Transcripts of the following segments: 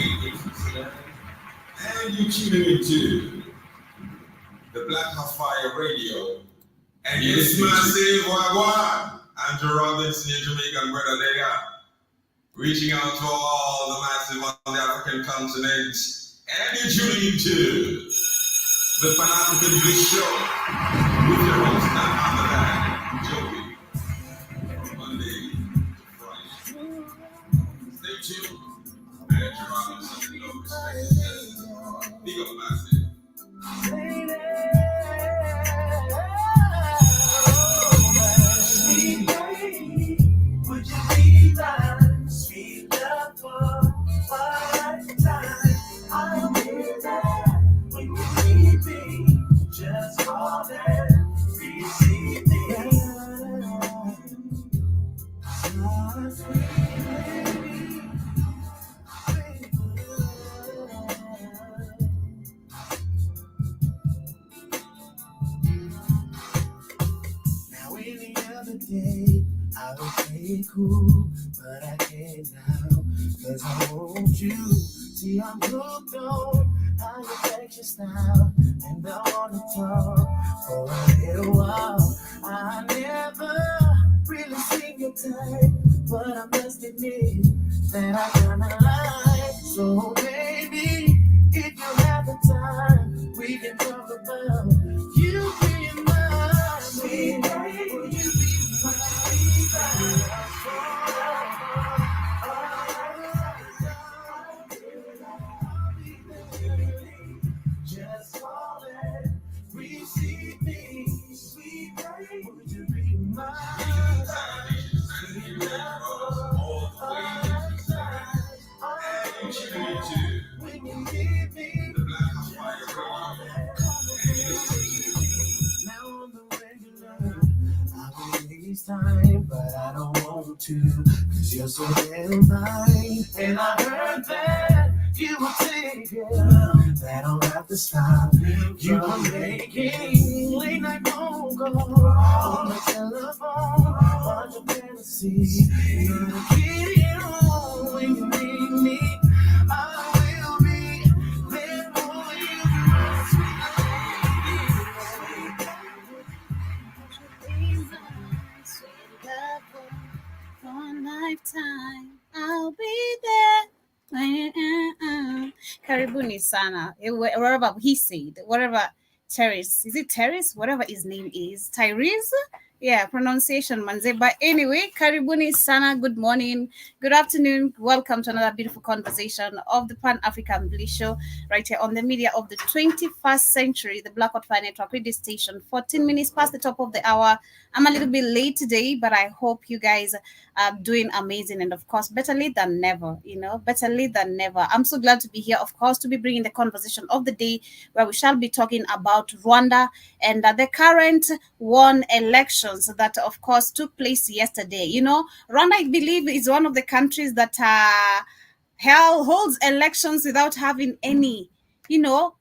And you're tuning into the Black House Fire Radio. And it's massive, Wagwan. I'm Rwandan Jamaican brother there. Reaching out to all the massive on the African continent. And you're tuning into the Pan-African Bliss Show with your host, none other than Joey. From Monday to Friday. Stay tuned. And you're on something no respect. Big up, massive. Would you be mine? Sweet love for a lifetime. I'll be there when you need me. Just call and receive me. Now any other day I would play it cool, but I can't now, cause I want you. See, I'm hooked on how you flex your style, and I wanna talk for a little while. I never really seen your type, but I must admit that I kinda like. So baby, if you have the time, we can talk about you being mine. Sweet baby, will you be just call and receive me, sweet baby. Would you be mine? When you need me, the Black House Fire now on the regular. I waste time, but I don't want to, cause you're so damn fine. And I heard that you were taking that don't have to stop. You were making late night phone calls on the telephone, bunch of fantasy. You're the kid home when you need me. I will be there for you, sweet love. One lifetime, I'll be there. Karibuni sana. Whatever he said, whatever Terrace, is it Terrace? Whatever his name is, Tyrese. Yeah, pronunciation manze. But anyway, Karibuni sana. Good morning, good afternoon. Welcome to another beautiful conversation of the Pan African Bliss Show, right here on the media of the 21st century, the Black Hot Fire Network radio station. 14 minutes past the top of the hour. I'm a little bit late today, but I hope you guys are doing amazing. And of course, better late than never, better late than never. I'm so glad to be here, of course, to be bringing the conversation of the day, where we shall be talking about Rwanda and the current one elections that, of course, took place yesterday. Rwanda, I believe, is one of the countries that holds elections without having any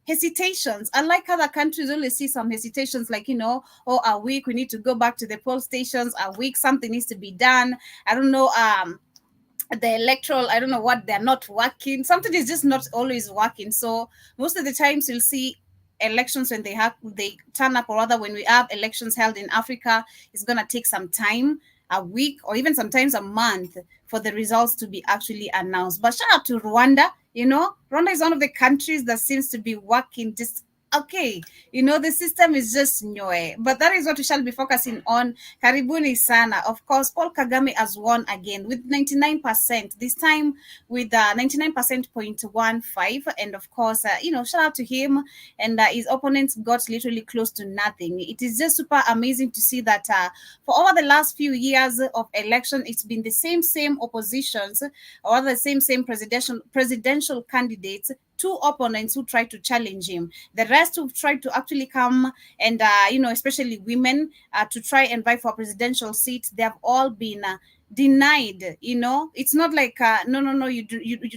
hesitations. Unlike other countries, only see some hesitations, like, a week, we need to go back to the poll stations, a week, something needs to be done. I don't know, the electoral, I don't know what, they're not working. Something is just not always working. So most of the times you'll see elections when they turn up, or rather when we have elections held in Africa, it's going to take some time, a week or even sometimes a month, for the results to be actually announced. But shout out to Rwanda. Rwanda is one of the countries that seems to be working just okay. The system is just nyoe. But that is what we shall be focusing on. Karibuni sana. Of course, Paul Kagame has won again with 99%. This time with 99.15. And of course, shout out to him. And his opponents got literally close to nothing. It is just super amazing to see that for over the last few years of election, it's been the same oppositions, or the same presidential candidates, two opponents who tried to challenge him. The rest who tried to actually come and, especially women, to try and vie for a presidential seat, they have all been denied. It's not like, no, you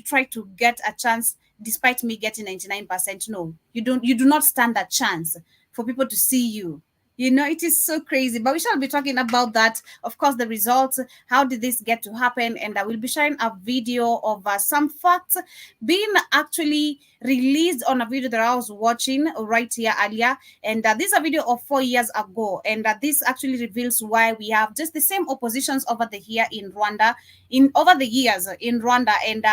try to get a chance despite me getting 99%. No, you do not stand a chance for people to see you. It is so crazy, but we shall be talking about that. Of course, the results, how did this get to happen? And I will be sharing a video of some facts being actually released on a video that I was watching right here earlier. And this is a video of 4 years ago. And this actually reveals why we have just the same oppositions over the here in Rwanda, in over the years in Rwanda, and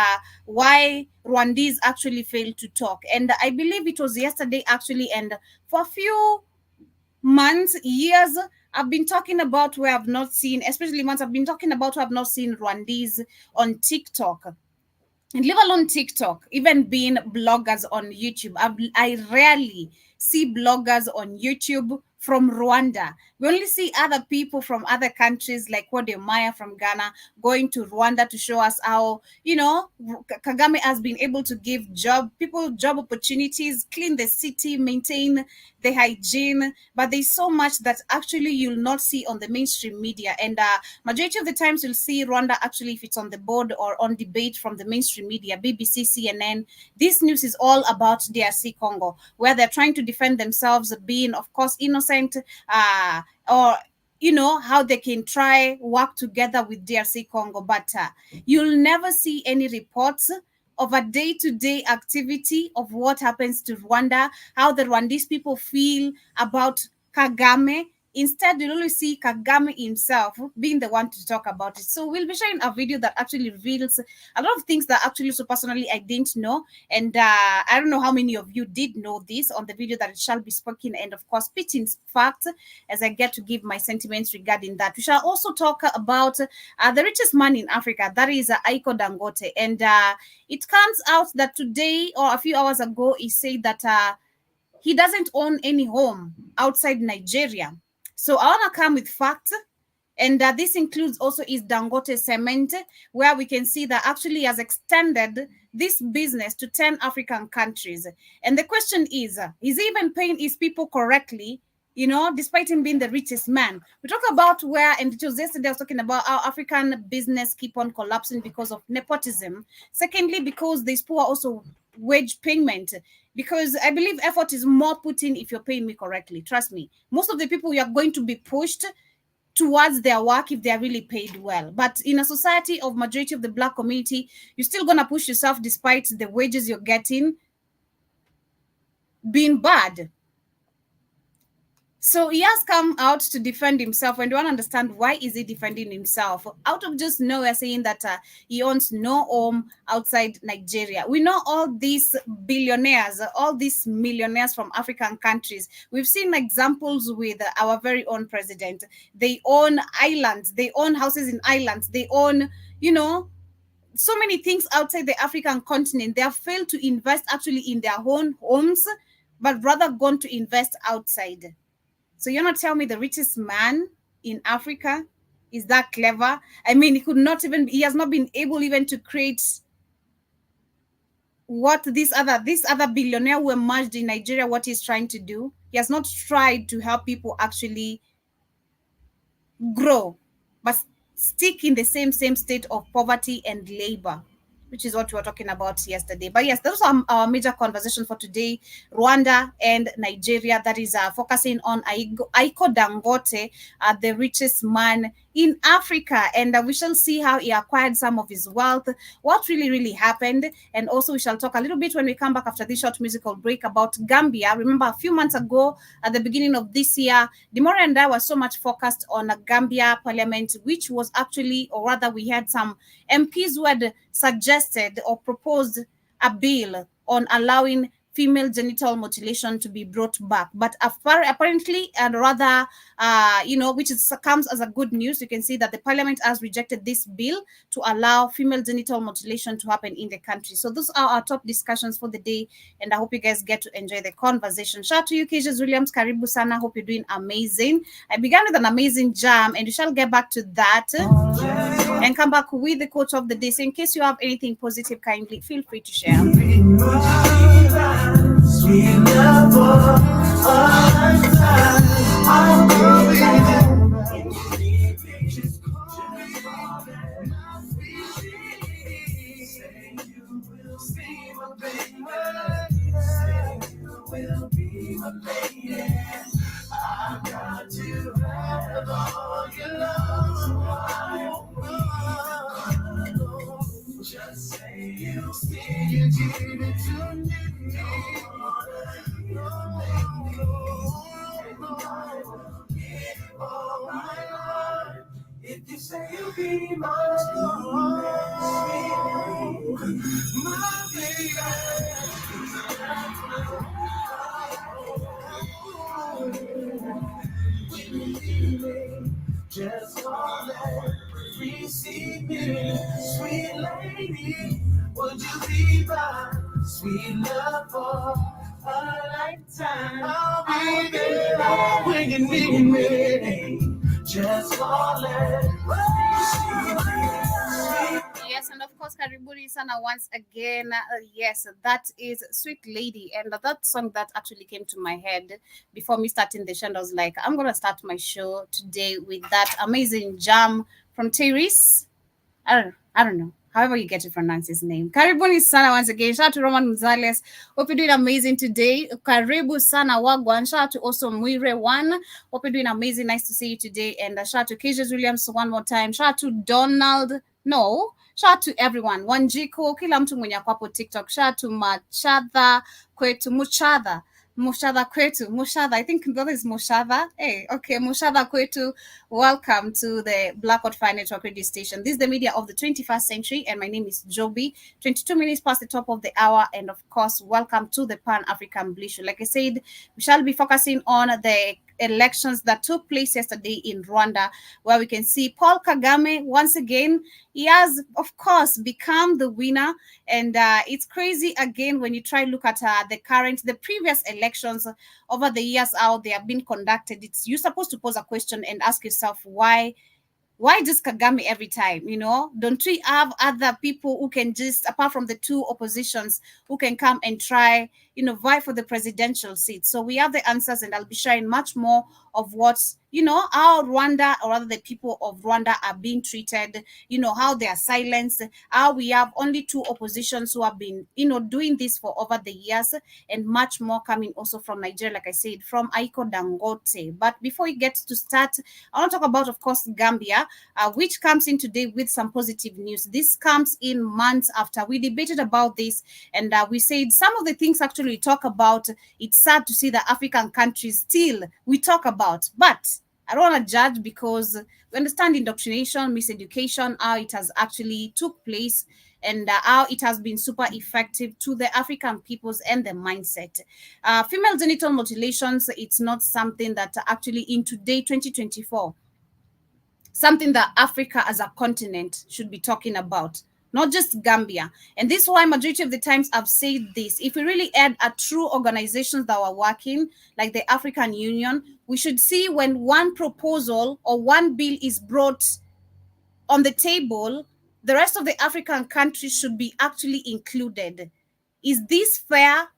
why Rwandese actually failed to talk. And I believe it was yesterday actually, and for a few months, years, I've been talking about where I've not seen, especially months, I've been talking about where I've not seen Rwandese on TikTok. And leave alone TikTok, even being bloggers on YouTube. I rarely see bloggers on YouTube from Rwanda. We only see other people from other countries like Wode Maya from Ghana going to Rwanda to show us how, Kagame has been able to give people job opportunities, clean the city, maintain the hygiene. But there's so much that actually you'll not see on the mainstream media. And majority of the times you'll see Rwanda actually, if it's on the board or on debate from the mainstream media, BBC, CNN, this news is all about DRC Congo, where they're trying to defend themselves, being, of course, innocent, or how they can try work together with DRC Congo. But you'll never see any reports of a day-to-day activity of what happens to Rwanda, how the Rwandese people feel about Kagame. Instead, you'll only see Kagame himself being the one to talk about it. So we'll be sharing a video that actually reveals a lot of things that actually, so personally, I didn't know. And I don't know how many of you did know this on the video that it shall be spoken, and of course, spitting facts as I get to give my sentiments regarding that. We shall also talk about the richest man in Africa, that is Aliko Dangote. And it comes out that today or a few hours ago, he said that he doesn't own any home outside Nigeria. So I want to come with facts. And this includes also his Dangote Cement, where we can see that actually he has extended this business to 10 African countries. And the question is he even paying his people correctly? Despite him being the richest man. We talk about where, and it was yesterday I was talking about how African business keep on collapsing because of nepotism. Secondly, because there's poor also wage payment, because I believe effort is more put in if you're paying me correctly. Trust me. Most of the people, you are going to be pushed towards their work if they are really paid well. But in a society of majority of the Black community, you're still going to push yourself despite the wages you're getting being bad. So he has come out to defend himself, and you want to understand why is he defending himself out of just nowhere, saying that he owns no home outside Nigeria. We know all these billionaires, all these millionaires from African countries. We've seen examples with our very own president. They own islands, they own houses in islands, they own, so many things outside the African continent. They have failed to invest actually in their own homes, but rather gone to invest outside. So you're not telling me the richest man in Africa is that clever? I mean, he has not been able even to create what this other billionaire who emerged in Nigeria, what he's trying to do. He has not tried to help people actually grow, but stick in the same state of poverty and labor, which is what we were talking about yesterday. But yes, those are our major conversations for today. Rwanda and Nigeria, that is focusing on Aliko Dangote, the richest man in Africa. And we shall see how he acquired some of his wealth, what really happened. And also we shall talk a little bit when we come back after this short musical break about Gambia. Remember, a few months ago, at the beginning of this year, Demore and I were so much focused on a Gambia parliament, which was actually, or rather we had some MPs who had suggested or proposed a bill on allowing female genital mutilation to be brought back. But apparently, and rather, which comes as a good news, you can see that the parliament has rejected this bill to allow female genital mutilation to happen in the country. So those are our top discussions for the day, and I hope you guys get to enjoy the conversation. Shout out to you, Keisha Williams. Karibu sana. Hope you're doing amazing. I began with an amazing jam, and we shall get back to that and come back with the quote of the day. So in case you have anything positive, kindly feel free to share. If you say you'll be my baby, just call and receive me, sweet lady. Would you be my sweet love for a lifetime? I'll be there when you need me. Just call and receive me. Yes, and of course, Karibuni Sana once again. Yes, that is Sweet Lady. And that song that actually came to my head before me starting the show, I was like, I'm going to start my show today with that amazing jam from Tyrese. I don't know. However you get to pronounce his name. Karibuni Sana once again. Shout out to Roman Gonzalez. Hope you're doing amazing today. Karibu Sana Wagwan. Shout out to also Muire One. Hope you're doing amazing. Nice to see you today. And shout out to Keisha Williams one more time. Shout out to Donald. No. Shout out to everyone. Wanjiko. Kila mtu mwenye ako hapo TikTok. Shout out to Machadha kwetu. Mushadha kwetu. Mushadha. I think that is Mushadha. Hey, okay. Mushadha kwetu. Welcome to the Blackout Fire Network radio station. This is the media of the 21st century, and my name is Joby. 22 minutes past the top of the hour, and of course, welcome to the Pan African Bliss Show. Like I said, we shall be focusing on the elections that took place yesterday in Rwanda, where we can see Paul Kagame once again. He has, of course, become the winner, and it's crazy again when you try to look at the previous elections over the years how they have been conducted. It's you're supposed to pose a question and ask yourself why just Kagame every time? Don't we have other people who can just, apart from the two oppositions, who can come and try, vie for the presidential seat? So we have the answers, and I'll be sharing much more of what's, how Rwanda, or rather the people of Rwanda, are being treated, how they are silenced, how we have only two oppositions who have been, doing this for over the years, and much more coming also from Nigeria, like I said, from Aiko Dangote. But before we get to start, I want to talk about, of course, Gambia, which comes in today with some positive news. This comes in months after we debated about this, and we said some of the things actually we talk about. It's sad to see the African countries still we talk about, but I don't want to judge, because we understand indoctrination, miseducation, how it has actually took place, and how it has been super effective to the African peoples and the mindset. Female genital mutilations, it's not something that actually in today, 2024, something that Africa as a continent should be talking about, not just Gambia. And this is why majority of the times I've said this. If we really had a true organizations that were working, like the African Union, we should see when one proposal or one bill is brought on the table, the rest of the African countries should be actually included. Is this fair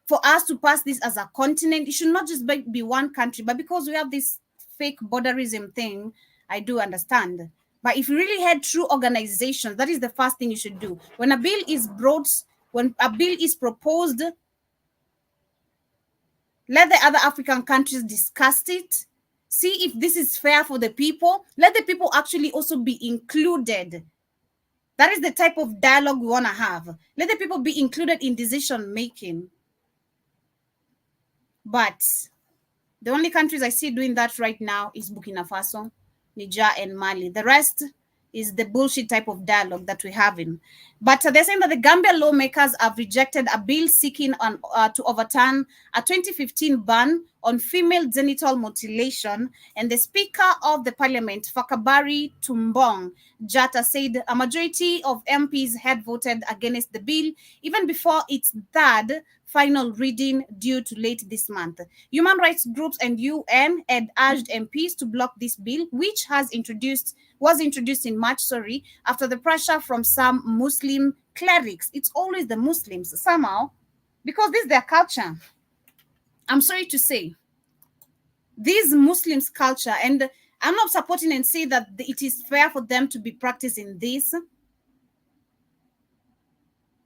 for us to pass this as a continent? It should not just be one country, but because we have this fake borderism thing, I do understand. But if you really had true organizations, that is the first thing you should do. When a bill is brought, when a bill is proposed, let the other African countries discuss it. See if this is fair for the people. Let the people actually also be included. That is the type of dialogue we want to have. Let the people be included in decision making. But the only countries I see doing that right now is Burkina Faso, Niger, and Mali. The rest is the bullshit type of dialogue that we're having. But they're saying that the Gambia lawmakers have rejected a bill seeking to overturn a 2015 ban on female genital mutilation. And the Speaker of the Parliament, Fakabari Tumbong Jata, said a majority of MPs had voted against the bill even before its third final reading due to late this month. Human rights groups and UN had urged MPs to block this bill, which was introduced in March, after the pressure from some Muslim clerics. It's always the Muslims somehow, because this is their culture. I'm sorry to say, these Muslims' culture, and I'm not supporting and say that it is fair for them to be practicing this.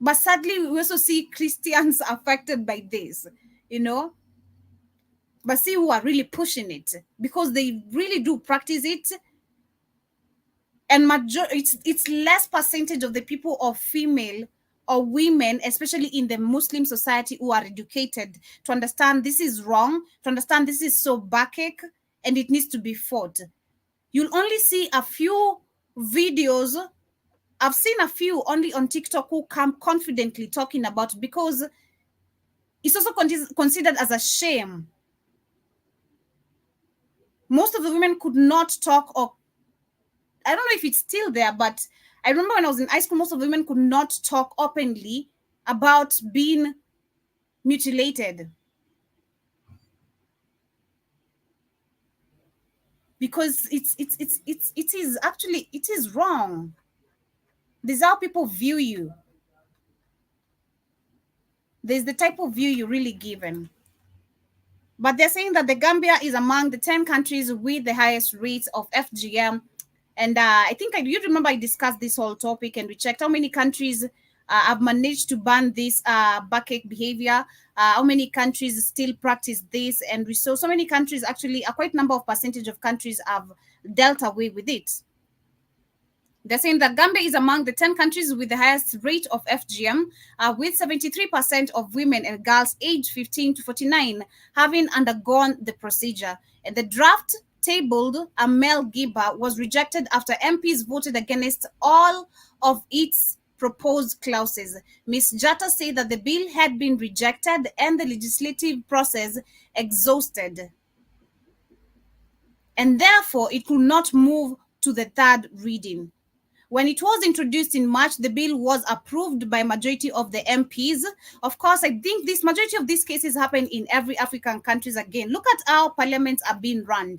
But sadly, we also see Christians affected by this, But see who are really pushing it, because they really do practice it. And it's less percentage of the people of female or women, especially in the Muslim society who are educated, to understand this is wrong, to understand this is so backache and it needs to be fought. You'll only see a few videos. I've seen a few only on TikTok who come confidently talking about it, because it's also considered as a shame. Most of the women could not talk, or I don't know if it's still there, but I remember when I was in high school, most of the women could not talk openly about being mutilated, because it is actually, it is wrong. This is how people view you. There's the type of view you're really given. But they're saying that the Gambia is among the 10 countries with the highest rates of FGM. And I think you remember I discussed this whole topic, and we checked how many countries have managed to ban this backache behavior, how many countries still practice this. And we saw so many countries, actually a quite number of percentage of countries have dealt away with it. They're saying that Gambia is among the 10 countries with the highest rate of FGM, with 73% of women and girls aged 15 to 49 having undergone the procedure. And the draft tabled Amel Giba was rejected after MPs voted against all of its proposed clauses. Ms. Jatta said that the bill had been rejected and the legislative process exhausted, and therefore it could not move to the third reading. When it was introduced in March, the bill was approved by majority of the MPs. Of course, I think this majority of these cases happen in every African countries again. Look at how parliaments are being run.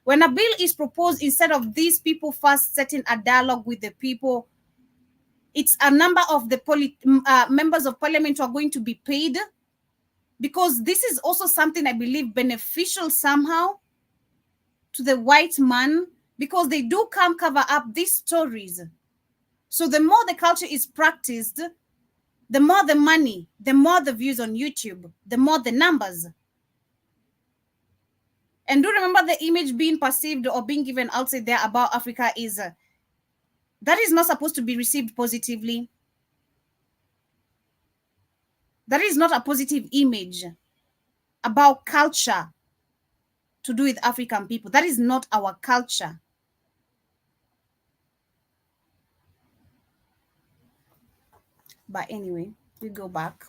When a bill is proposed, instead of these people first setting a dialogue with the people, it's a number of the members of parliament who are going to be paid, because this is also something I believe beneficial somehow to the white man, because they do come cover up these stories. So the more the culture is practiced, the more the money, the more the views on YouTube, the more the numbers. And do remember, the image being perceived or being given outside there about Africa is that is not supposed to be received positively. That is not a positive image about culture to do with African people. That is not our culture. But anyway, we go back.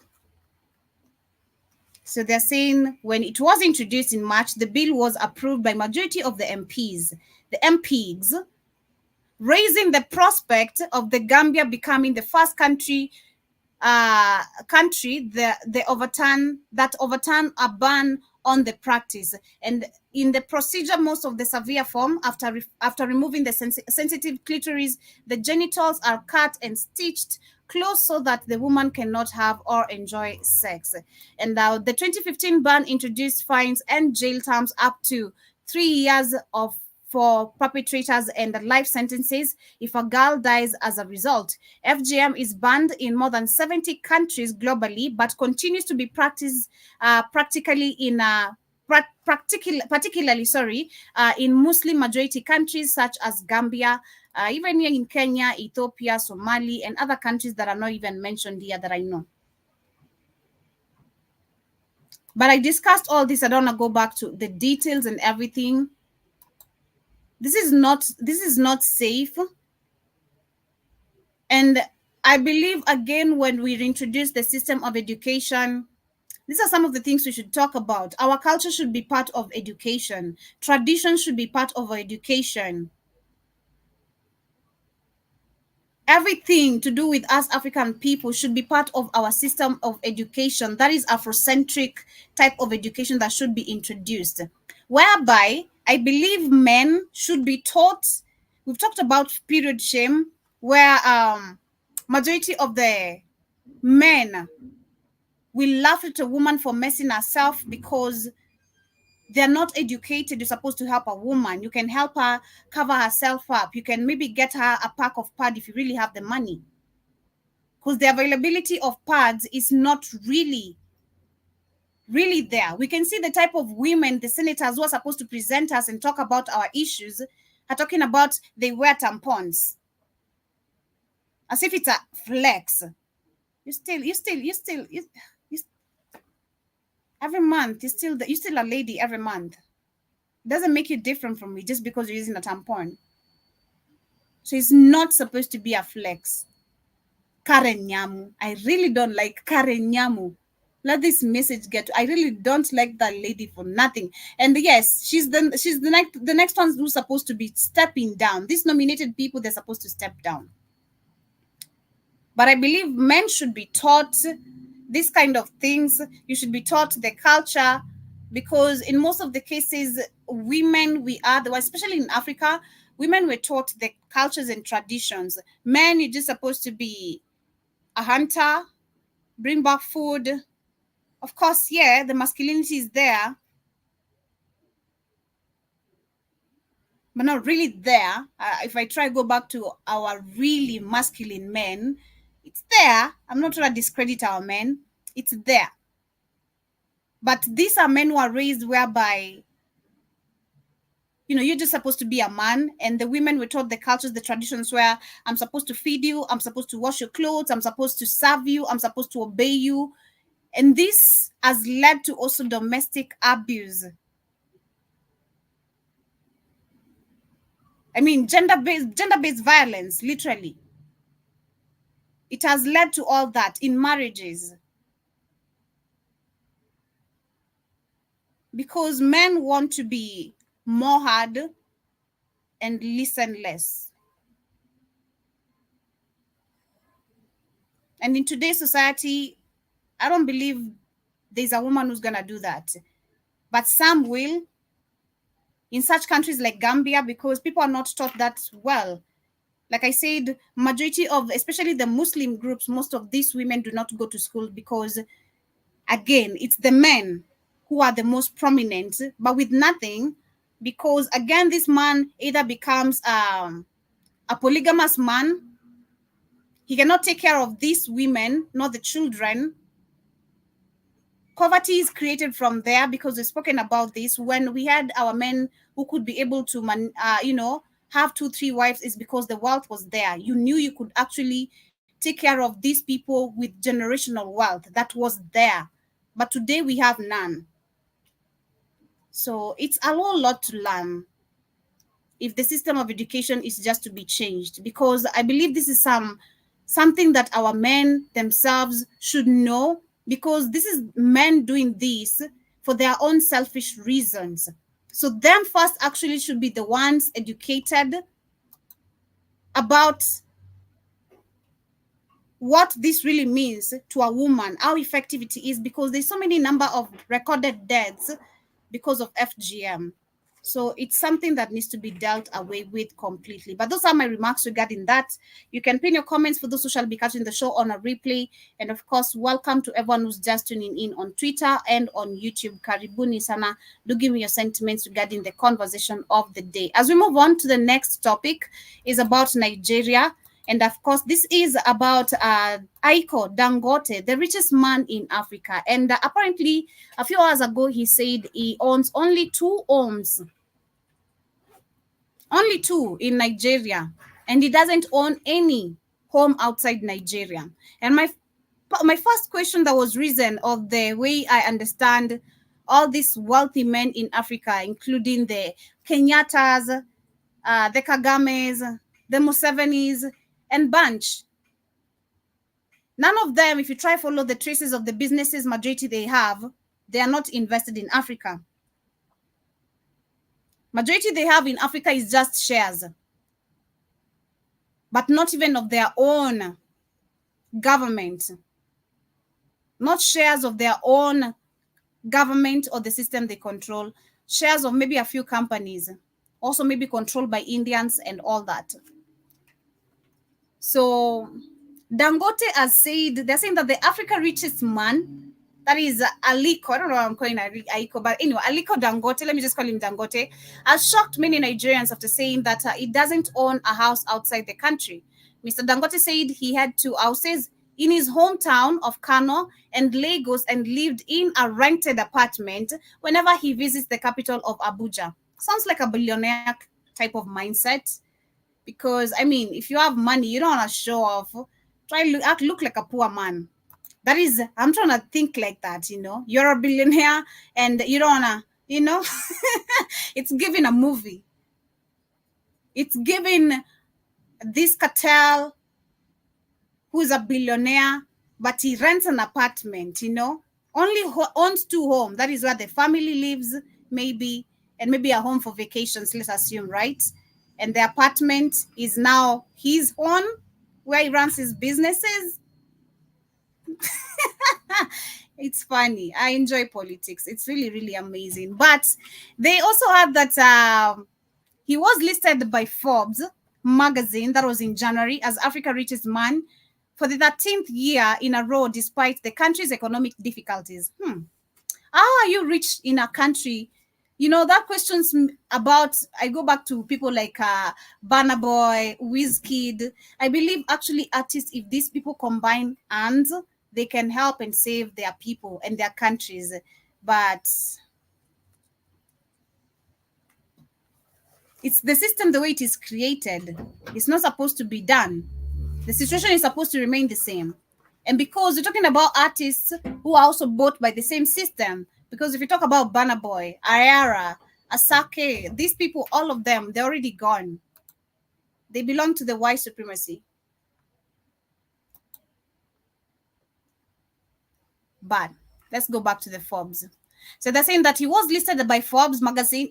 So they're saying when it was introduced in March, the bill was approved by majority of the MPs, raising the prospect of the Gambia becoming the first country that overturn a ban on the practice. And in the procedure, most of the severe form, after removing the sensitive clitoris, the genitals are cut and stitched close so that the woman cannot have or enjoy sex. And now the 2015 ban introduced fines and jail terms up to 3 years for perpetrators and life sentences if a girl dies as a result. FGM is banned in more than 70 countries globally, but continues to be practiced particularly in Muslim majority countries such as Gambia, even here in Kenya, Ethiopia, Somalia, and other countries that are not even mentioned here that I know. But I discussed all this. I don't want to go back to the details and everything. This is not safe. And I believe, again, when we introduce the system of education, these are some of the things we should talk about. Our culture should be part of education. Tradition should be part of our education. Everything to do with us African people should be part of our system of education. That is Afrocentric type of education that should be introduced, whereby I believe men should be taught. We've talked about period shame, where majority of the men will laugh at a woman for messing herself because they're not educated. You're supposed to help a woman. You can help her cover herself up. You can maybe get her a pack of pads if you really have the money, because the availability of pads is not really there. We can see the type of women, the senators who are supposed to present us and talk about our issues, are talking about they wear tampons as if it's a flex. you every month you're still a lady every month. Doesn't make you different from me just because you're using a tampon. So it's not supposed to be a flex. Karen Nyamu. I really don't like Karen Nyamu. Let this message get. I really don't like that lady for nothing. And yes, she's the next one who's supposed to be stepping down. These nominated people, they're supposed to step down. But I believe men should be taught these kind of things. You should be taught the culture, because in most of the cases, women, especially in Africa, women were taught the cultures and traditions. Men, you're just supposed to be a hunter, bring back food. Of course, yeah, the masculinity is there, but not really there. If I try go back to our really masculine men, it's there. I'm not trying to discredit our men. It's there. But these are men who are raised whereby, you're just supposed to be a man, and the women were taught the cultures, the traditions where I'm supposed to feed you, I'm supposed to wash your clothes, I'm supposed to serve you, I'm supposed to obey you. And this has led to also domestic abuse. I mean, gender-based violence, literally. It has led to all that in marriages. Because men want to be more hard and listen less. And in today's society, I don't believe there's a woman who's going to do that. But some will, in such countries like Gambia, because people are not taught that well. Like I said, majority of, especially the Muslim groups, most of these women do not go to school because, again, it's the men who are the most prominent, but with nothing, because, again, this man either becomes a polygamous man. He cannot take care of these women, not the children. Poverty is created from there, because we've spoken about this. When we had our men who could be able to, have 2-3 wives, is because the wealth was there. You knew you could actually take care of these people with generational wealth that was there. But today we have none. So it's a whole lot to learn if the system of education is just to be changed, because I believe this is something that our men themselves should know, because this is men doing this for their own selfish reasons. So them first actually should be the ones educated about what this really means to a woman, how effective it is, because there's so many number of recorded deaths because of FGM. So it's something that needs to be dealt away with completely. But those are my remarks regarding that. You can pin your comments for those who shall be catching the show on a replay. And of course, welcome to everyone who's just tuning in on Twitter and on YouTube. Karibuni sana. Do give me your sentiments regarding the conversation of the day. As we move on to the next topic, is about Nigeria. And of course, this is about Aliko Dangote, the richest man in Africa. And apparently, a few hours ago, he said he owns only 2 homes. Only 2 in Nigeria. And he doesn't own any home outside Nigeria. And my first question that was reason of the way I understand all these wealthy men in Africa, including the Kenyattas, the Kagames, the Musevenis, and bunch. None of them, if you try to follow the traces of the businesses majority they have, they are not invested in Africa. Majority they have in Africa is just shares, but not even of their own government. Not shares of their own government or the system they control. Shares of maybe a few companies, also maybe controlled by Indians and all that. So Dangote has said, they're saying that the Africa richest man, that is Aliko, I don't know why I'm calling Aliko, but anyway, Aliko Dangote, let me just call him Dangote, has shocked many Nigerians after saying that he doesn't own a house outside the country. Mr. Dangote said he had 2 houses in his hometown of Kano and Lagos, and lived in a rented apartment whenever he visits the capital of Abuja. Sounds like a billionaire type of mindset. Because, I mean, if you have money, you don't want to show off try look like a poor man. That is, I'm trying to think like that, You're a billionaire and you don't wanna, it's giving a movie. It's giving this cartel who's a billionaire, but he rents an apartment, only owns 2 homes. That is where the family lives, maybe, and maybe a home for vacations, let's assume, right? And the apartment is now his own, where he runs his businesses. It's funny. I enjoy politics. It's really, really amazing. But they also had that he was listed by Forbes magazine, that was in January, as Africa's richest man for the 13th year in a row, despite the country's economic difficulties. How are you rich in a country? That question's about, I go back to people like Burna Boy, Wizkid. I believe actually artists, if these people combine hands, they can help and save their people and their countries. But it's the system, the way it is created. It's not supposed to be done. The situation is supposed to remain the same. And because we're talking about artists who are also bought by the same system, because if you talk about Burna Boy, Ayara, Asake, these people, all of them, they're already gone. They belong to the white supremacy. But let's go back to the Forbes. So they're saying that he was listed by Forbes magazine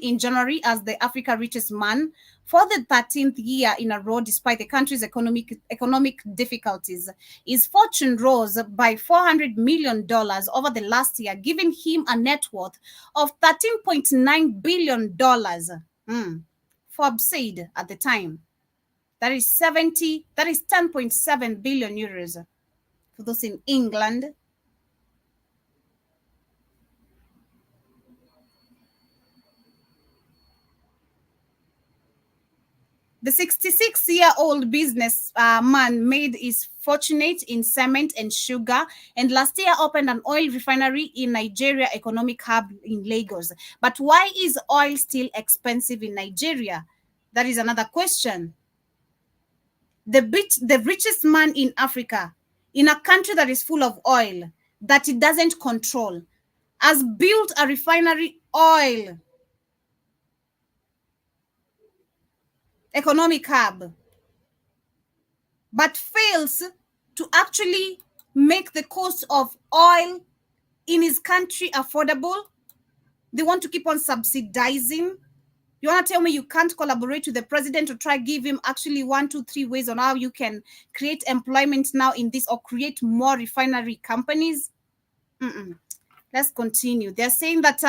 in January as the Africa richest man for the 13th year in a row, despite the country's economic difficulties. His fortune rose by $400 million over the last year, giving him a net worth of $13.9 billion. Forbes said at the time. That is 10.7 billion euros for those in England. The 66-year-old businessman made his fortune in cement and sugar, and last year opened an oil refinery in Nigeria economic hub in Lagos. But why is oil still expensive in Nigeria? That is another question. The richest man in Africa, in a country that is full of oil, that it doesn't control, has built a refinery oil economic hub, but fails to actually make the cost of oil in his country affordable. They want to keep on subsidizing. You want to tell me you can't collaborate with the president to try give him actually 1, 2, 3 ways on how you can create employment now in this, or create more refinery companies? Let's continue. They're saying that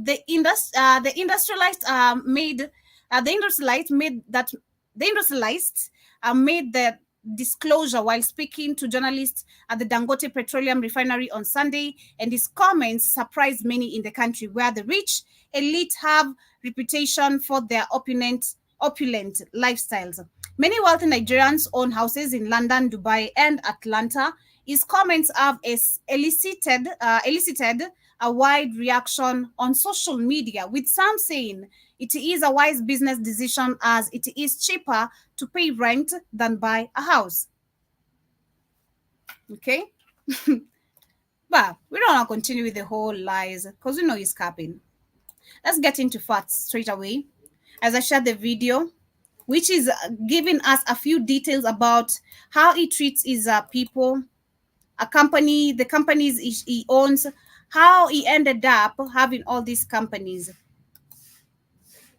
the industrialists made the disclosure while speaking to journalists at the Dangote Petroleum Refinery on Sunday, and his comments surprised many in the country, where the rich elite have reputation for their opulent lifestyles. Many wealthy Nigerians own houses in London, Dubai, and Atlanta. His comments have elicited a wide reaction on social media, with some saying it is a wise business decision as it is cheaper to pay rent than buy a house. Okay? But we don't want to continue with the whole lies because we know he's capping. Let's get into facts straight away. As I shared the video, which is giving us a few details about how he treats his people, the companies he owns, how he ended up having all these companies.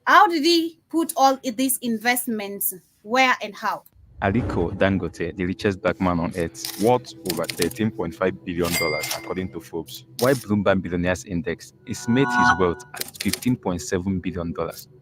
How did he put all these investments, where and how? Aliko Dangote, the richest black man on earth, worth over $13.5 billion according to Forbes. While Bloomberg Billionaires Index estimates his wealth at $15.7 billion.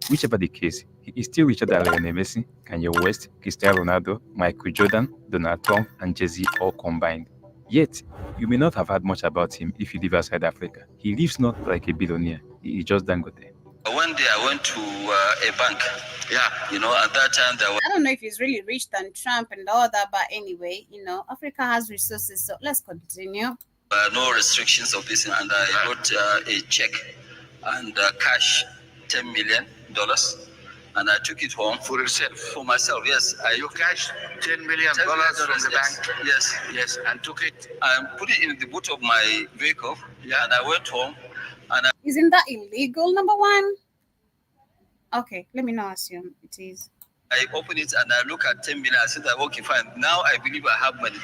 Whichever the case, he is still richer than Lionel Messi, Kanye West, Cristiano Ronaldo, Michael Jordan, Donald Trump, and Jay-Z all combined. Yet, you may not have heard much about him if you live outside Africa. He lives not like a billionaire, he is just Dangote. One day I went to a bank. At that time there was... I don't know if he's really rich than Trump and all that, but anyway, Africa has resources, so let's continue. No restrictions of this, and I wrote a check and cash $10 million, and I took it home For yourself. for myself. Yes, You cashed $10 million $10 from the yes, bank. Yes, Yes, and took it. I put it in the boot of my vehicle. Yeah, and I went home, and Isn't that illegal, number one? Okay, let me not assume it is. I opened it and I look at 10 million. I said, okay, fine. Now I believe I have money.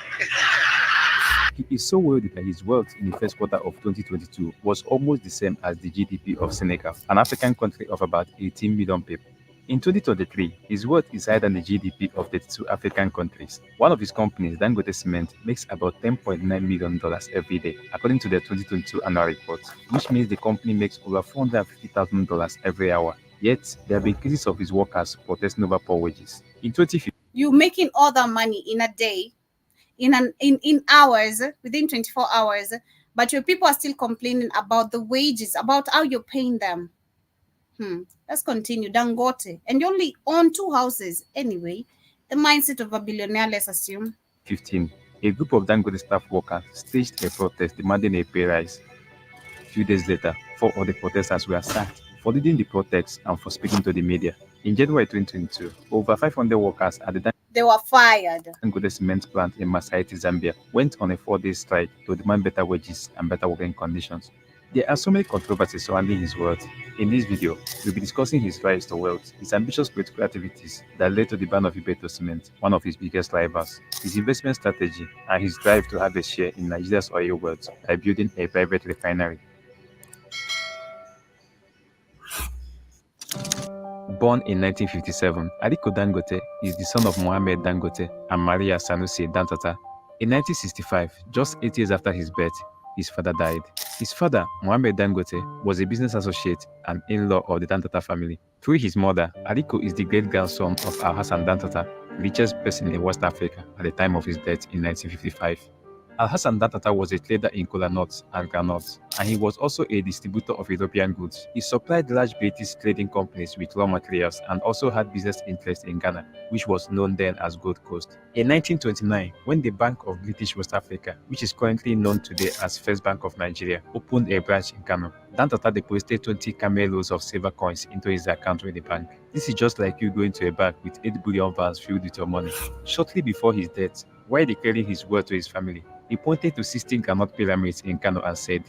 He is so wealthy that his wealth in the first quarter of 2022 was almost the same as the GDP of Senegal, an African country of about 18 million people. In 2023, his wealth is higher than the GDP of 32 African countries. One of his companies, Dangote Cement, makes about $10.9 million every day, according to the 2022 annual report, which means the company makes over $450,000 every hour. Yet, there have been cases of his workers protesting over poor wages. In 2015, You making all that money in a day, in hours, within 24 hours, but your people are still complaining about the wages, about how you're paying them. Let's continue. Dangote, and you only own 2 houses anyway. The mindset of a billionaire, let's assume. 15, a group of Dangote staff workers staged a protest demanding a pay rise. A few days later, 4 other protesters were sacked for leading the protest and for speaking to the media. In January 2022, over 500 workers at the They were fired. Dangote cement plant in Masaiti, Zambia, went on a 4-day strike to demand better wages and better working conditions. There are so many controversies surrounding his wealth. In this video, we'll be discussing his rise to wealth, his ambitious political activities that led to the ban of Ibeto Cement, one of his biggest rivals, his investment strategy, and his drive to have a share in Nigeria's oil wealth by building a private refinery. Born in 1957, Aliko Dangote is the son of Mohammed Dangote and Maria Sanusi Dantata. In 1965, just 8 years after his birth, his father died. His father, Mohammed Dangote, was a business associate and in-law of the Dantata family. Through his mother, Aliko is the great-grandson of Al-Hassan Dantata, the richest person in West Africa at the time of his death in 1955. Al-Hassan Dantata was a trader in kola nuts and groundnuts, and he was also a distributor of European goods. He supplied large British trading companies with raw materials and also had business interests in Ghana, which was known then as Gold Coast. In 1929, when the Bank of British West Africa, which is currently known today as First Bank of Nigeria, opened a branch in Kano, Dantata deposited 20 camelos of silver coins into his account with the bank. This is just like you going to a bank with 8 billion vans filled with your money. Shortly before his death, while declaring his wealth to his family, he pointed to 16 granite pyramids in Kano and said,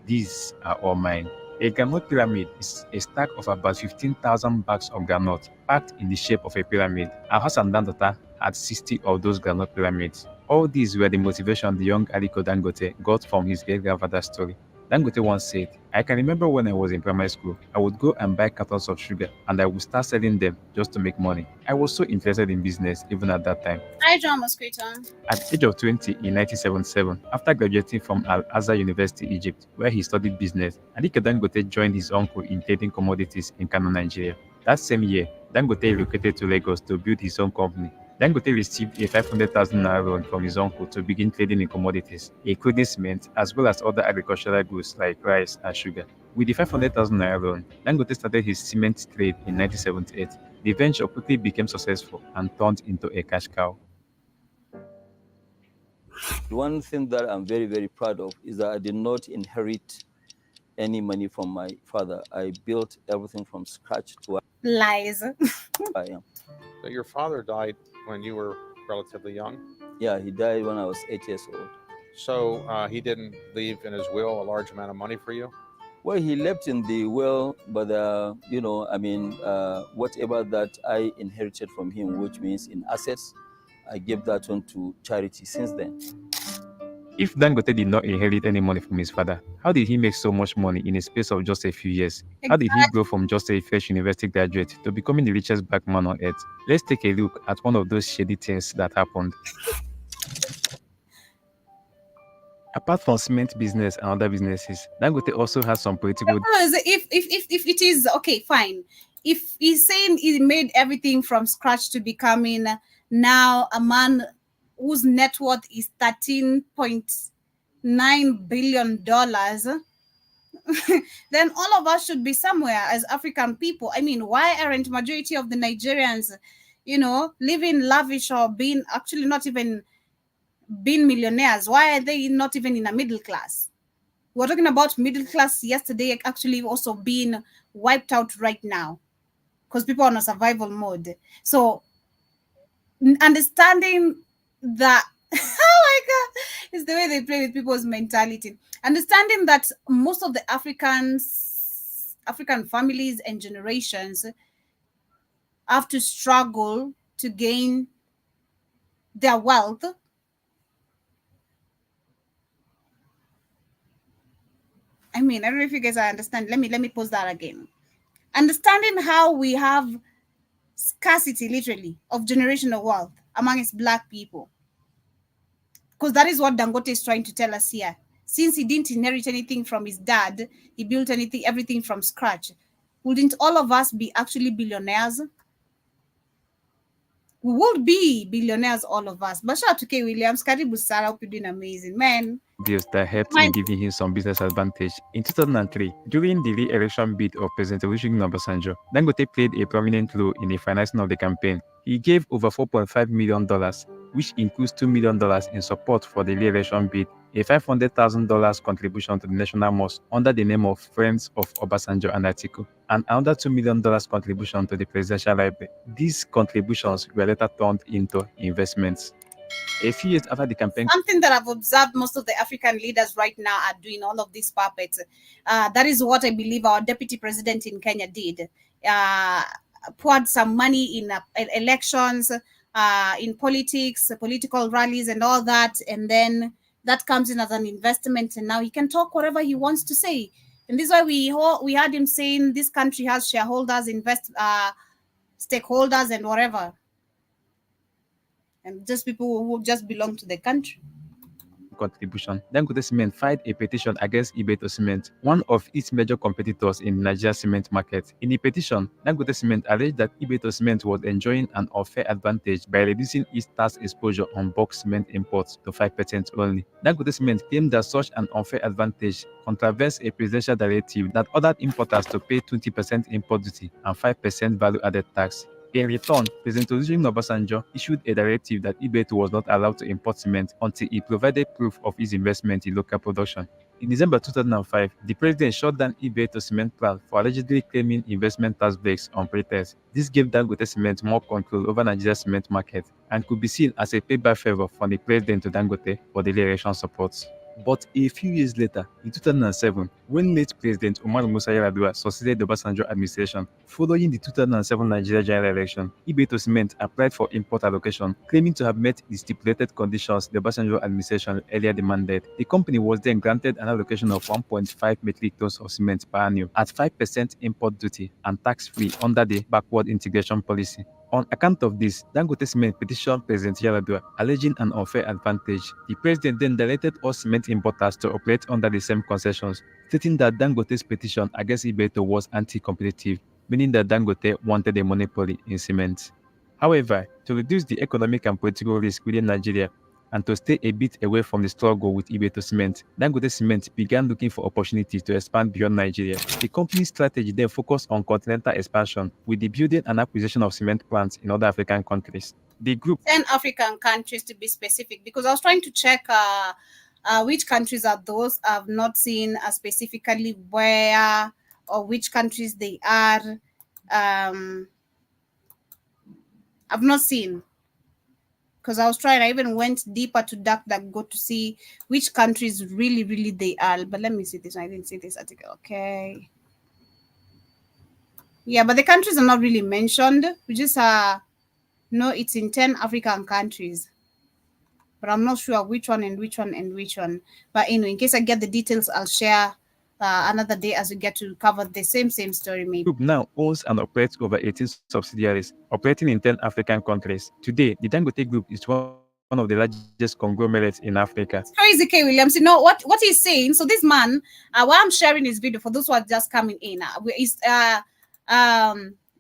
"These are all mine." A granite pyramid is a stack of about 15,000 bags of granite packed in the shape of a pyramid. Al-Hassan Dantata had 60 of those granite pyramids. All these were the motivation the young Aliko Dangote got from his great-grandfather's story. Dangote once said, "I can remember when I was in primary school, I would go and buy cartons of sugar and I would start selling them just to make money. I was so interested in business even at that time." Hi, John Mosquito. At the age of 20 in 1977, after graduating from Al-Azhar University, Egypt, where he studied business, Aliko Dangote joined his uncle in trading commodities in Kano, Nigeria. That same year, Dangote relocated to Lagos to build his own company. Dangote received a 500,000 naira loan from his uncle to begin trading in commodities, including cement, as well as other agricultural goods like rice and sugar. With the 500,000 naira loan, Dangote started his cement trade in 1978. The venture quickly became successful and turned into a cash cow. One thing that I'm very, very proud of is that I did not inherit any money from my father. I built everything from scratch to Lies. where I am. So your father died when you were relatively young. Yeah, he died when I was 8 years old. So he didn't leave in his will a large amount of money for you? Well, he left in the will, but whatever that I inherited from him, which means in assets, I gave that one to charity since then. If Dangote did not inherit any money from his father, how did he make so much money in a space of just a few years? How did he grow from just a fresh university graduate to becoming the richest black man on earth? Let's take a look at one of those shady things that happened. Apart from cement business and other businesses, Dangote also has some political. Because if it is okay, fine. If he's saying he made everything from scratch to becoming now a man whose net worth is $13.9 billion, then all of us should be somewhere as African people. I mean, why aren't majority of the Nigerians, living lavish or being actually not even being millionaires? Why are they not even in a middle class? We were talking about middle class yesterday, actually also being wiped out right now. because people are on a survival mode. So understanding that oh my god, it's the way they play with people's mentality. Understanding that most of the African families and generations have to struggle to gain their wealth. I mean, I don't know if you guys understand. Let me pose that again. Understanding how we have scarcity, literally, of generational wealth amongst Black people. Because that is what Dangote is trying to tell us here. Since he didn't inherit anything from his dad, he built everything from scratch. Wouldn't all of us be actually billionaires? We would be billionaires, all of us. But shout out to K. Williams, Karibu Sarah, hope you're doing amazing, man. Deals that helped in giving him some business advantage. In 2003, during the re-election bid of President Olusegun Obasanjo, Dangote played a prominent role in the financing of the campaign. He gave over $4.5 million, which includes $2 million in support for the re-election bid, a $500,000 contribution to the National Mosque under the name of Friends of Obasanjo and Atiku, and another $2 million contribution to the Presidential Library. These contributions were later turned into investments. A few years after the campaign, something that I've observed most of the African leaders right now are doing all of these puppets. That is what I believe our deputy president in Kenya did. Poured some money in elections, in politics, political rallies and all that. And then that comes in as an investment. And now he can talk whatever he wants to say. And this is why we had him saying this country has shareholders, stakeholders and whatever. And just people who just belong to the country. Contribution. Dangote Cement filed a petition against Ibeto Cement, one of its major competitors in Nigeria's cement market. In the petition, Dangote Cement alleged that Ibeto Cement was enjoying an unfair advantage by reducing its tax exposure on bulk cement imports to 5% only. Dangote Cement claimed that such an unfair advantage contravenes a presidential directive that ordered importers to pay 20% import duty and 5% value-added tax. In return, President Olusegun Obasanjo issued a directive that Ibeto was not allowed to import cement until he provided proof of his investment in local production. In December 2005, the president shut down Ibeto cement plant for allegedly claiming investment tax breaks on pretext. This gave Dangote Cement more control over Nigeria's cement market and could be seen as a payback favor from the president to Dangote for the election support. But a few years later, in 2007, when late President Umar Musa Yar'Adua succeeded the Obasanjo administration, following the 2007 Nigeria general election, Ibeto Cement applied for import allocation, claiming to have met the stipulated conditions the Obasanjo administration earlier demanded. The company was then granted an allocation of 1.5 metric tons of cement per annum at 5% import duty and tax-free under the backward integration policy. On account of this, Dangote Cement petitioned President Yar'Adua, alleging an unfair advantage. The president then directed all cement importers to operate under the same concessions, stating that Dangote's petition against Ibeto was anti-competitive, meaning that Dangote wanted a monopoly in cement. However, to reduce the economic and political risk within Nigeria, and to stay a bit away from the struggle with Ibeto Cement, Dangote Cement began looking for opportunities to expand beyond Nigeria. The company's strategy then focused on continental expansion with the building and acquisition of cement plants in other African countries. The group 10 African countries to be specific, because I was trying to check which countries are those. I've not seen specifically where or which countries they are. I've not seen. Because I was trying, I even went deeper to DuckDuckGo to see which countries really they are. But let me see this. I didn't see this article. Okay. Yeah, but the countries are not really mentioned. We just know it's in 10 African countries. But I'm not sure which one and which one and which one. But anyway, in case I get the details, I'll share another day as we get to cover the same story maybe. Group now owns and operates over 18 subsidiaries, operating in 10 African countries. Today, the Dangote Group is one of the largest conglomerates in Africa. It's crazy, K. Williams. You know what he's saying? So this man, while I'm sharing his video for those who are just coming in,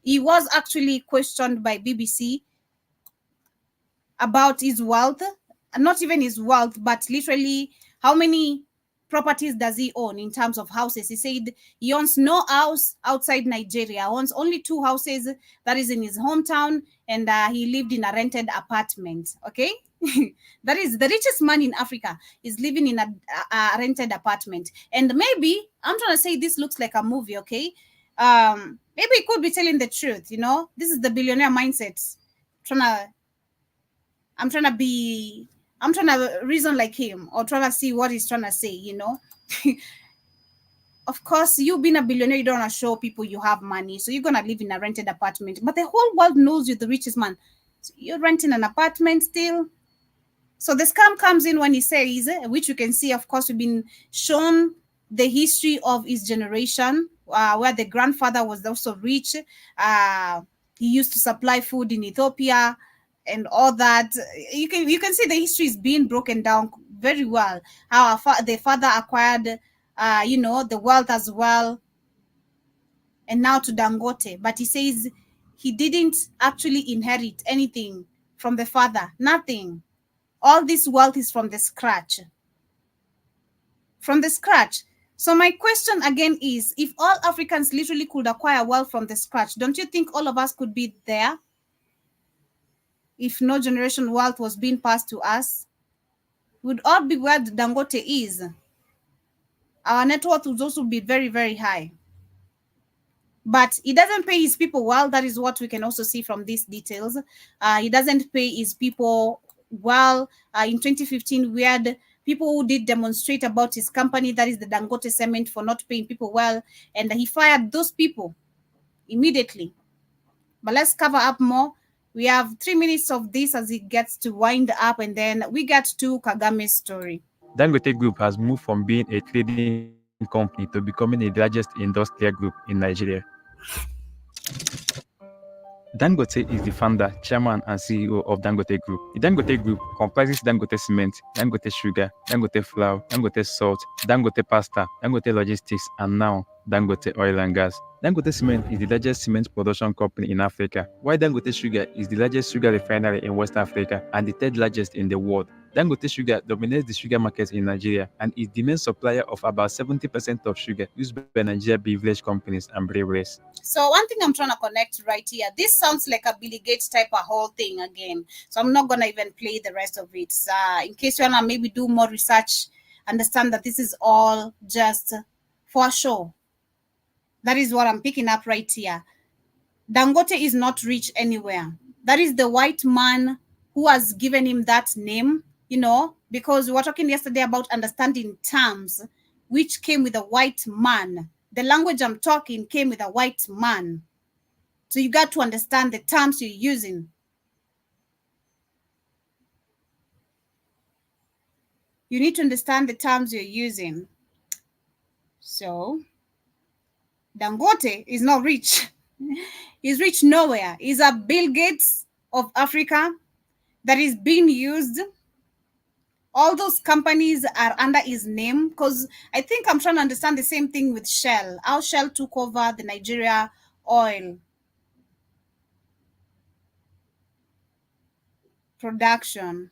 he was actually questioned by BBC about his wealth, not even his wealth, but literally how many properties does he own in terms of houses. He said he owns no house outside Nigeria, owns only 2 houses, that is in his hometown, and he lived in a rented apartment. Okay. That is the richest man in Africa is living in a rented apartment. And maybe I'm trying to say this looks like a movie, okay? Maybe he could be telling the truth, you know. This is the billionaire mindset. I'm trying to reason like him, or trying to see what he's trying to say, you know. Of course, you being a billionaire, you don't want to show people you have money, so you're gonna live in a rented apartment. But the whole world knows you're the richest man. So you're renting an apartment still. So the scam comes in when he says, which you can see, of course, we've been shown the history of his generation, where the grandfather was also rich. He used to supply food in Ethiopia and all that. You can see the history is being broken down very well. How the father acquired, the wealth as well, and now to Dangote. But he says he didn't actually inherit anything from the father, nothing. All this wealth is from the scratch. From the scratch. So my question again is, if all Africans literally could acquire wealth from the scratch, don't you think all of us could be there? If no generation wealth was being passed to us, we'd all be where Dangote is. Our net worth would also be very, very high. But he doesn't pay his people well. That is what we can also see from these details. He doesn't pay his people well. In 2015, we had people who did demonstrate about his company, that is the Dangote Cement, for not paying people well. And he fired those people immediately. But let's cover up more. We have 3 minutes of this as it gets to wind up, and then we get to Kagame's story. Dangote Group has moved from being a trading company to becoming the largest industrial group in Nigeria. Dangote is the founder, chairman, and CEO of Dangote Group. The Dangote Group comprises Dangote Cement, Dangote Sugar, Dangote Flour, Dangote Salt, Dangote Pasta, Dangote Logistics, and now Dangote Oil and Gas. Dangote Cement is the largest cement production company in Africa, while Dangote Sugar is the largest sugar refinery in West Africa and the third largest in the world. Dangote Sugar dominates the sugar market in Nigeria and is the main supplier of about 70% of sugar used by Nigeria beverage companies and breweries. So one thing I'm trying to connect right here, this sounds like a Billy Gates type of whole thing again. So I'm not going to even play the rest of it. In case you want to maybe do more research, understand that this is all just for show. That is what I'm picking up right here. Dangote is not rich anywhere. That is the white man who has given him that name, because we were talking yesterday about understanding terms, which came with a white man. The language I'm talking came with a white man. So you got to understand the terms you're using. You need to understand the terms you're using. So Dangote is not rich. He's rich nowhere. He's a Bill Gates of Africa that is being used. All those companies are under his name, because I think I'm trying to understand the same thing with Shell. How Shell took over the Nigeria oil production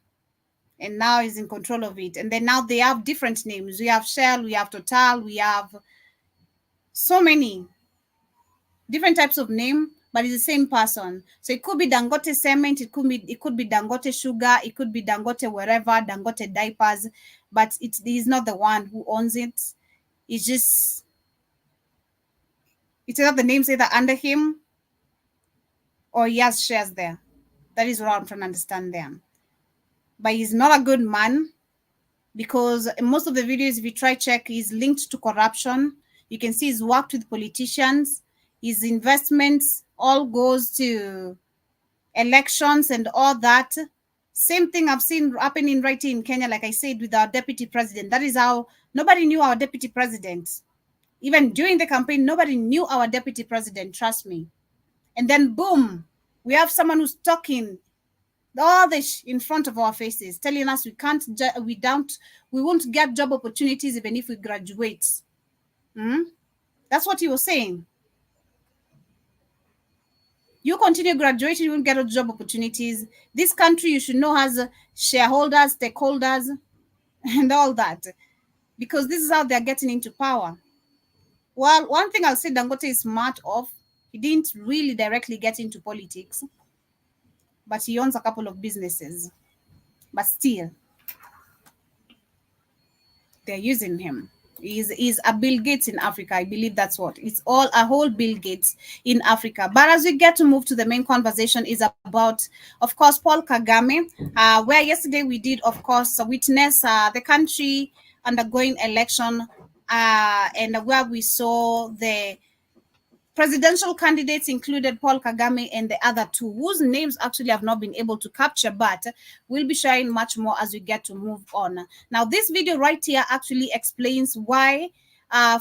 and now is in control of it. And then now they have different names. We have Shell, we have Total, we have so many different types of name, but it's the same person. So it could be Dangote Cement, it could be Dangote Sugar, it could be Dangote wherever, Dangote Diapers, but he's not the one who owns it. It's either the name's either under him or he has shares there. That is what I'm trying to understand there. But he's not a good man, because in most of the videos, if you try check, he's linked to corruption. You can see he's worked with politicians. His investments all goes to elections and all that. Same thing I've seen happening right here in Kenya, like I said, with our deputy president. That is how nobody knew our deputy president. Even during the campaign, nobody knew our deputy president, trust me. And then boom, we have someone who's talking all this in front of our faces, telling us we won't get job opportunities even if we graduate. That's what he was saying. You continue graduating, you won't get job opportunities. This country, you should know, has shareholders, stakeholders, and all that, because this is how they're getting into power. Well, one thing I'll say Dangote is smart of, he didn't really directly get into politics, but he owns a couple of businesses. But still, they're using him. Is a Bill Gates in Africa. I believe that's what it's all, a whole Bill Gates in Africa. But as we get to move to the main conversation is about, of course, Paul Kagame, where yesterday we did, of course, witness the country undergoing election, and where we saw the presidential candidates included Paul Kagame and the other two, whose names actually have not been able to capture, but we'll be sharing much more as we get to move on. Now, this video right here actually explains why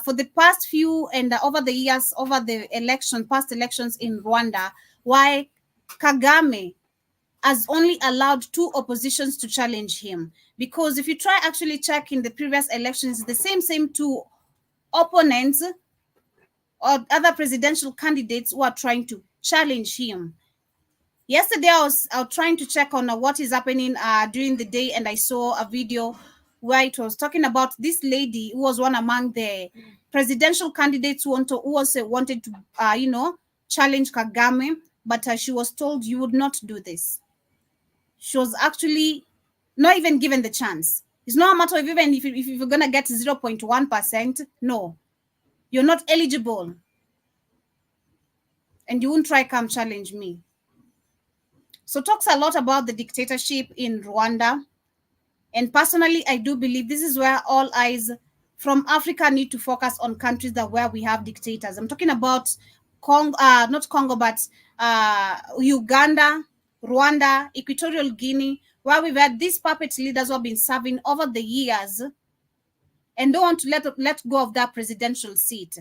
for the past few and over the years, over the past elections in Rwanda, why Kagame has only allowed two oppositions to challenge him. Because if you try actually checking the previous elections, the same two opponents or other presidential candidates who are trying to challenge him. Yesterday, I was trying to check on what is happening during the day, and I saw a video where it was talking about this lady who was one among the presidential candidates who also wanted to, challenge Kagame, but she was told you would not do this. She was actually not even given the chance. It's not a matter of even if you're going to get 0.1%, no, you're not eligible. And you won't try come challenge me. So talks a lot about the dictatorship in Rwanda. And personally, I do believe this is where all eyes from Africa need to focus on countries that where we have dictators. I'm talking about Congo, not Congo, but Uganda, Rwanda, Equatorial Guinea, where we've had these puppet leaders who have been serving over the years and don't want to let go of that presidential seat.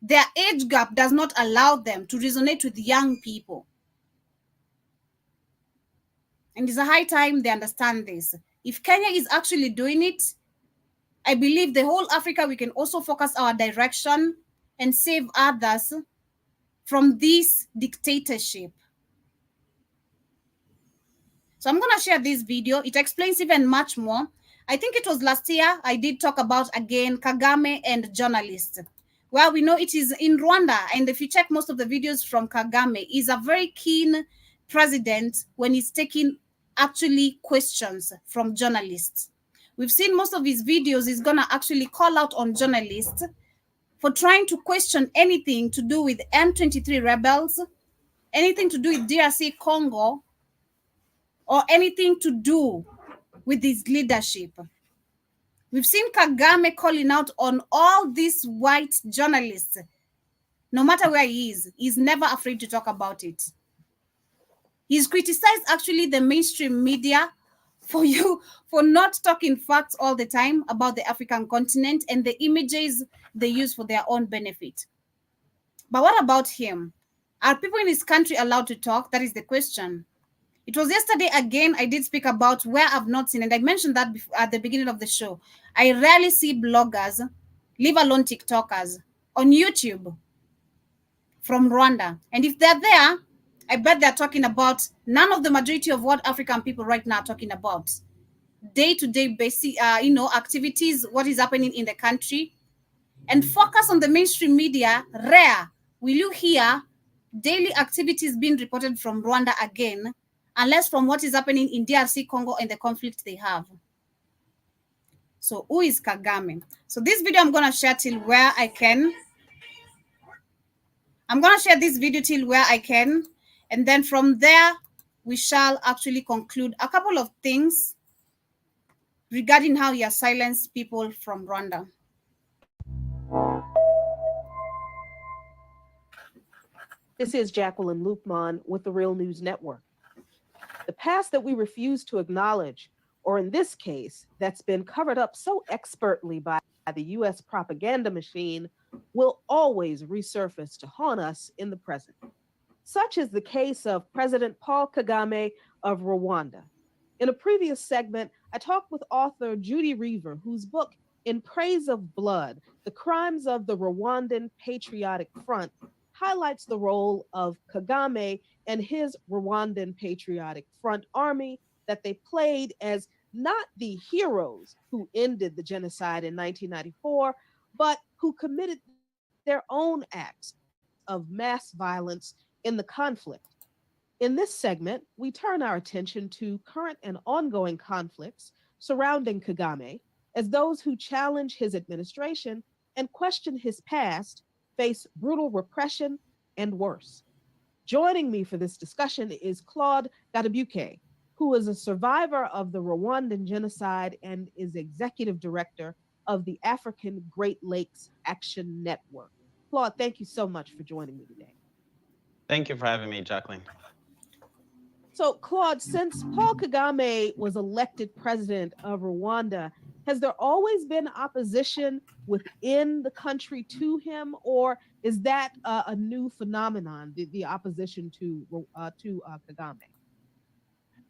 Their age gap does not allow them to resonate with young people. And it's a high time they understand this. If Kenya is actually doing it, I believe the whole Africa, we can also focus our direction and save others from this dictatorship. So I'm going to share this video. It explains even much more. I think it was last year I did talk about, again, Kagame and journalists. Well, we know it is in Rwanda. And if you check most of the videos from Kagame, he's a very keen president when he's taking actually questions from journalists. We've seen most of his videos, he's going to actually call out on journalists for trying to question anything to do with M23 rebels, anything to do with DRC Congo, or anything to do with his leadership. We've seen Kagame calling out on all these white journalists. No matter where he is, he's never afraid to talk about it. He's criticized actually the mainstream media for not talking facts all the time about the African continent and the images they use for their own benefit. But what about him? Are people in his country allowed to talk? That is the question. It was yesterday again, I did speak about where I've not seen, and I mentioned that at the beginning of the show. I rarely see bloggers, leave alone TikTokers, on YouTube from Rwanda. And if they're there, I bet they're talking about none of the majority of what African people right now are talking about. Day-to-day basic, activities, what is happening in the country, and focus on the mainstream media. Rare will you hear daily activities being reported from Rwanda again, unless from what is happening in DRC Congo and the conflict they have. So who is Kagame? So this video I'm going to share till where I can. I'm going to share this video till where I can. And then from there, we shall actually conclude a couple of things regarding how he has silenced people from Rwanda. This is Jacqueline Lupman with the Real News Network. The past that we refuse to acknowledge, or in this case, that's been covered up so expertly by the US propaganda machine, will always resurface to haunt us in the present. Such is the case of President Paul Kagame of Rwanda. In a previous segment, I talked with author Judy Reaver, whose book, In Praise of Blood, The Crimes of the Rwandan Patriotic Front, highlights the role of Kagame and his Rwandan Patriotic Front army that they played as not the heroes who ended the genocide in 1994, but who committed their own acts of mass violence in the conflict. In this segment, we turn our attention to current and ongoing conflicts surrounding Kagame, as those who challenge his administration and question his past face brutal repression and worse. Joining me for this discussion is Claude Gadabuke, who is a survivor of the Rwandan genocide and is executive director of the African Great Lakes Action Network. Claude, thank you so much for joining me today. Thank you for having me, Jacqueline. So, Claude, since Paul Kagame was elected president of Rwanda, has there always been opposition within the country to him, or is that a new phenomenon, the opposition to Kagame?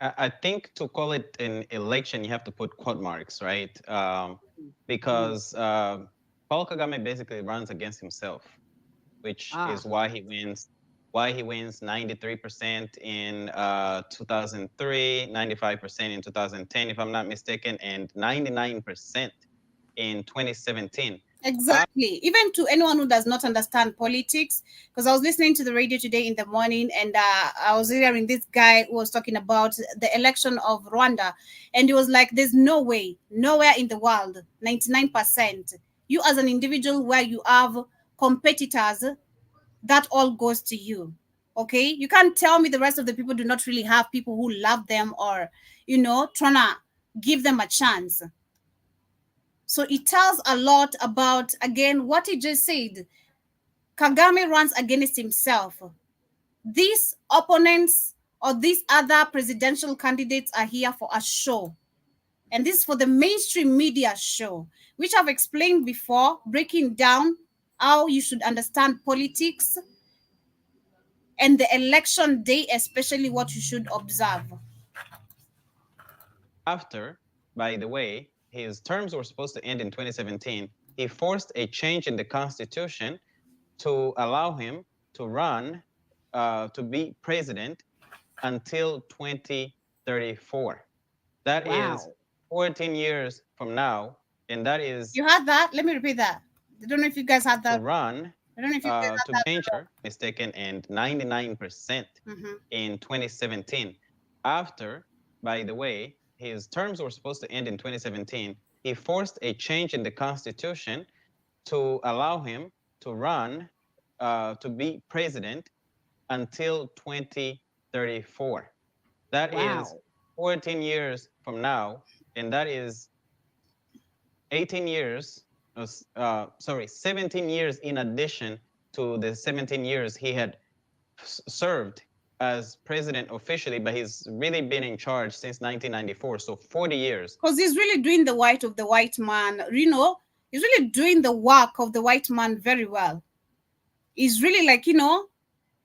I think to call it an election, you have to put quote marks, right? Because Paul Kagame basically runs against himself, which is why he wins. Why he wins 93% in 2003, 95% in 2010, if I'm not mistaken, and 99% in 2017. Exactly. Even to anyone who does not understand politics, because I was listening to the radio today in the morning, and I was hearing this guy who was talking about the election of Rwanda, and he was like, "There's no way, nowhere in the world, 99%. You as an individual, where you have competitors, that all goes to you. Okay, you can't tell me the rest of the people do not really have people who love them or, trying to give them a chance." So it tells a lot about, again, what he just said. Kagame runs against himself. These opponents or these other presidential candidates are here for a show. And this is for the mainstream media show, which I've explained before, breaking down how you should understand politics and the election day, especially what you should observe. After, by the way, his terms were supposed to end in 2017, he forced a change in the constitution to allow him to run to be president until 2034. That is 14 years from now, and that is You had that? Let me repeat that. I don't know if you guys had to that. run I don't know if you guys had to that. change mistaken and 99% in 2017. After, by the way, his terms were supposed to end in 2017, he forced a change in the constitution to allow him to run to be president until 2034. That is 14 years from now, and that is 18 years, 17 years in addition to the 17 years he had served as president officially, but he's really been in charge since 1994, so 40 years. Because he's really doing the white of the white man, he's really doing the work of the white man very well. He's really like,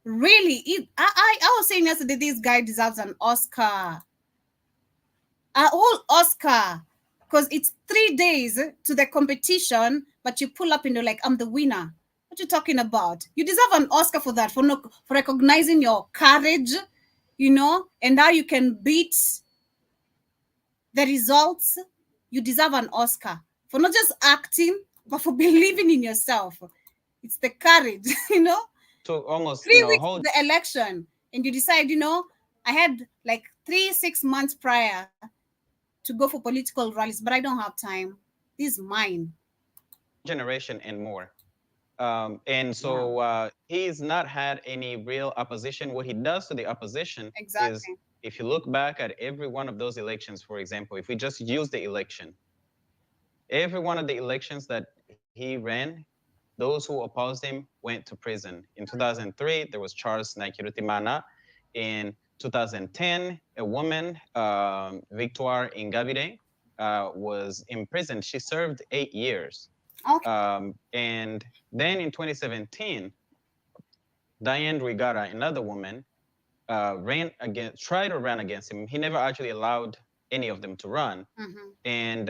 really, I was saying yesterday, this guy deserves an Oscar. A whole Oscar. Because it's 3 days to the competition, but you pull up and you're like, I'm the winner. What you talking about? You deserve an Oscar for that, for recognizing your courage, and how you can beat the results. You deserve an Oscar for not just acting, but for believing in yourself. It's the courage, To almost 3 weeks to the election, and you decide, I had like 6 months prior to go for political rallies, but I don't have time. This is mine. Generation and more. And so he's not had any real opposition. What he does to the opposition is, if you look back at every one of those elections, for example, if we just use the election, every one of the elections that he ran, those who opposed him went to prison. In 2003, there was Charles Nakirutimana. In 2010, a woman, Victoire Ingabire, was imprisoned. She served 8 years. And then in 2017, Diane Rwigara, another woman, tried to run against him. He never actually allowed any of them to run. And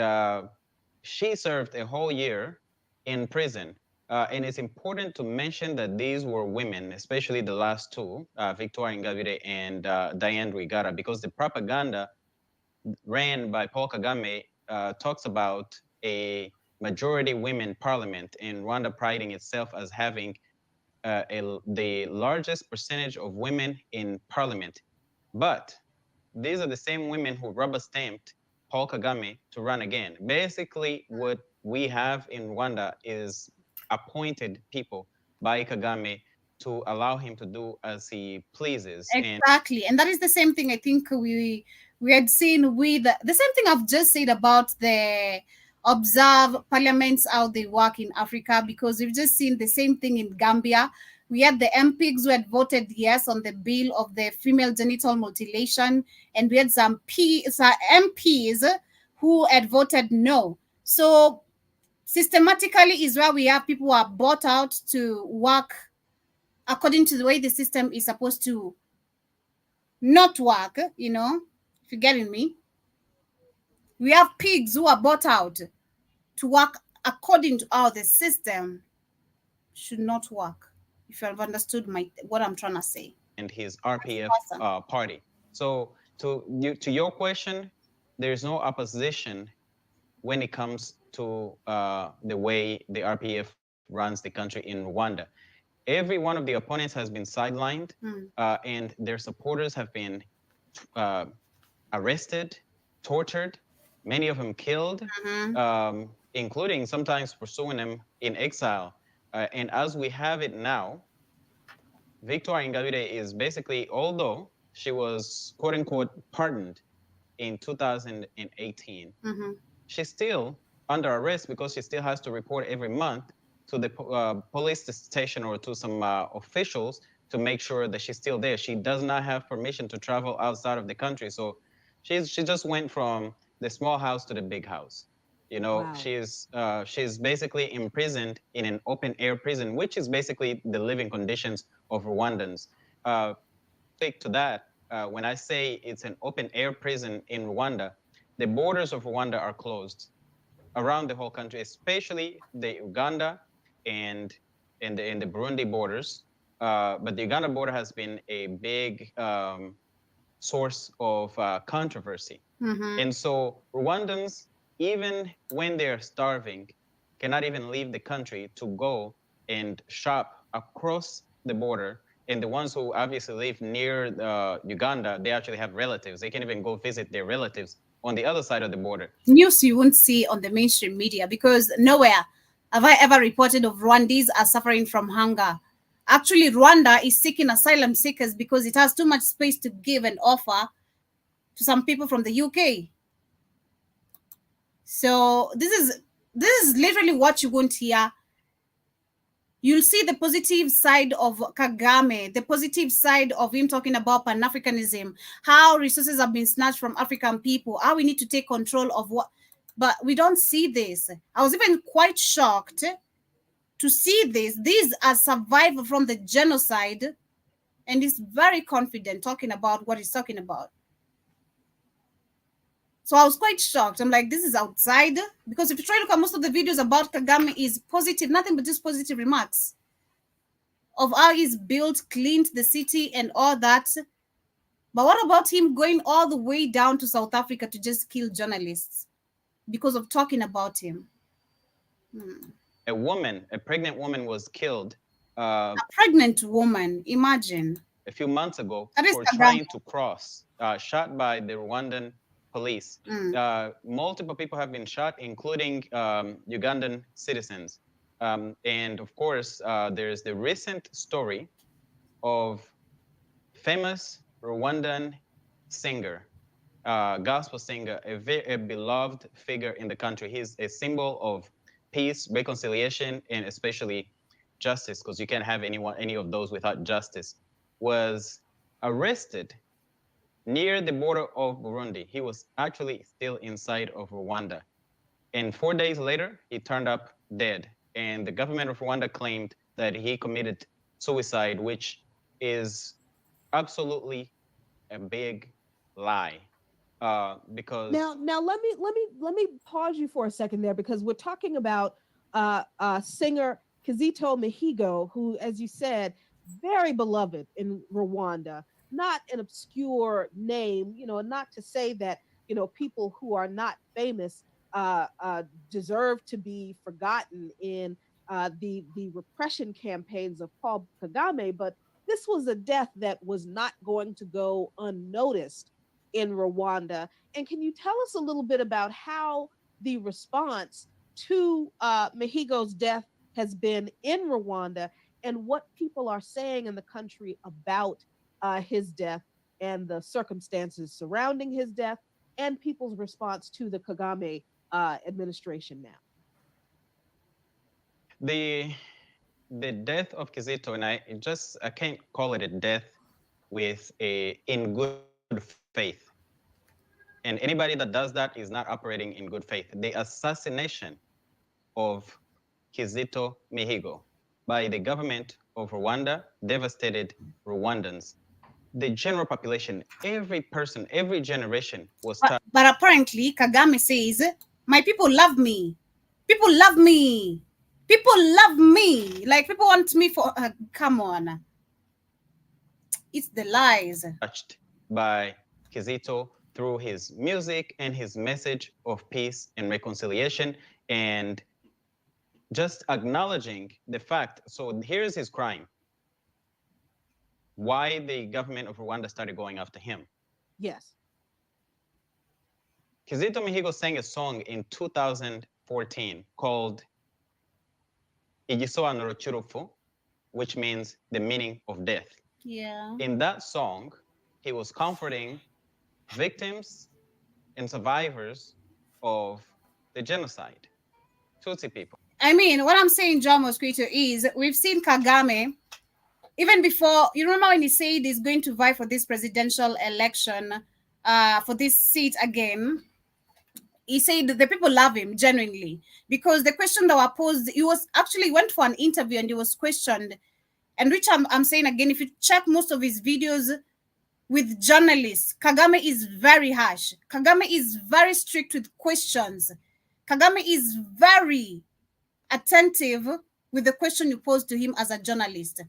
she served a whole year in prison. And it's important to mention that these were women, especially the last two, Victoire Ingabire and Diane Rwigara, because the propaganda ran by Paul Kagame talks about a majority women parliament, and Rwanda priding itself as having the largest percentage of women in parliament. But these are the same women who rubber stamped Paul Kagame to run again. Basically, what we have in Rwanda is appointed people by Kagame to allow him to do as he pleases. Exactly. And that is the same thing I think we had seen with the same thing I've just said about the observe parliaments how they work in Africa, because we've just seen the same thing in Gambia. We had the MPs who had voted yes on the bill of the female genital mutilation, and we had some MPs who had voted no. So systematically is where we have people who are bought out to work according to the way the system is supposed to not work, you know, if you're getting me. We have pigs who are bought out to work according to how the system should not work. If you have understood what I'm trying to say. And his RPF party. So to your question, there's no opposition when it comes to the way the RPF runs the country in Rwanda. Every one of the opponents has been sidelined, and their supporters have been arrested, tortured, many of them killed, including sometimes pursuing them in exile. And as we have it now, Victoire Ingabire is basically, although she was quote unquote pardoned in 2018, she's still under arrest because she still has to report every month to the police station or to some officials to make sure that she's still there. She does not have permission to travel outside of the country. So she just went from the small house to the big house. You know, wow. She's basically imprisoned in an open air prison, which is basically the living conditions of Rwandans. Speak to that, when I say it's an open air prison in Rwanda, the borders of Rwanda are closed around the whole country, especially the Uganda and the Burundi borders. But the Uganda border has been a big source of controversy. And so Rwandans, even when they're starving, cannot even leave the country to go and shop across the border. And the ones who obviously live near Uganda, they actually have relatives. They can even go visit their relatives on the other side of the border. News you won't see on the mainstream media, because nowhere have I ever reported of Rwandese are suffering from hunger. Actually, Rwanda is seeking asylum seekers because it has too much space to give and offer to some people from the UK. So this is literally what you won't hear. You'll see the positive side of Kagame, the positive side of him talking about Pan-Africanism, how resources have been snatched from African people, how we need to take control of what. But we don't see this. I was even quite shocked to see this. These are survivors from the genocide, and he's very confident talking about what he's talking about. So I was quite shocked. I'm like, this is outside. Because if you try to look at most of the videos about Kagame is positive, nothing but just positive remarks of how he's built, cleaned the city and all that. But what about him going all the way down to South Africa to just kill journalists because of talking about him? A pregnant woman was killed. A pregnant woman, imagine. A few months ago for Kagame. trying to cross, shot by the Rwandan police. Multiple people have been shot, including Ugandan citizens. And of course, there's the recent story of famous Rwandan singer, gospel singer, a beloved figure in the country. He's a symbol of peace, reconciliation, and especially justice, because you can't have any of those without justice, was arrested near the border of Burundi. He was actually still inside of Rwanda. And 4 days later, he turned up dead. And the government of Rwanda claimed that he committed suicide, which is absolutely a big lie. Because now let me pause you for a second there, because we're talking about singer Kizito Mihigo, who, as you said, very beloved in Rwanda. Not an obscure name, not to say that, people who are not famous deserve to be forgotten in the repression campaigns of Paul Kagame, but this was a death that was not going to go unnoticed in Rwanda. And can you tell us a little bit about how the response to Mihigo's death has been in Rwanda and what people are saying in the country about his death and the circumstances surrounding his death and people's response to the Kagame administration now? The death of Kizito, and I can't call it a death with a in good faith. And anybody that does that is not operating in good faith. The assassination of Kizito Mihigo by the government of Rwanda devastated Rwandans. The general population, every person, every generation was touched. But apparently, Kagame says, my people love me. People love me. People love me. Like, people want me for, come on. It's the lies. Touched by Kizito through his music and his message of peace and reconciliation and just acknowledging the fact. So here's his crime. Why the government of Rwanda started going after him. Yes. Kizito Mihigo sang a song in 2014 called Igisobanuro cy'urupfu, which means the meaning of death. Yeah. In that song, he was comforting victims and survivors of the genocide, Tutsi people. I mean, what I'm saying, John Mosquito, is we've seen Kagame, even before, you remember when he said he's going to vie for this presidential election, for this seat again, he said the people love him genuinely because the question that were posed, he was actually went for an interview and he was questioned, and which I'm saying again, if you check most of his videos with journalists, Kagame is very harsh. Kagame is very strict with questions. Kagame is very attentive with the question you pose to him as a journalist.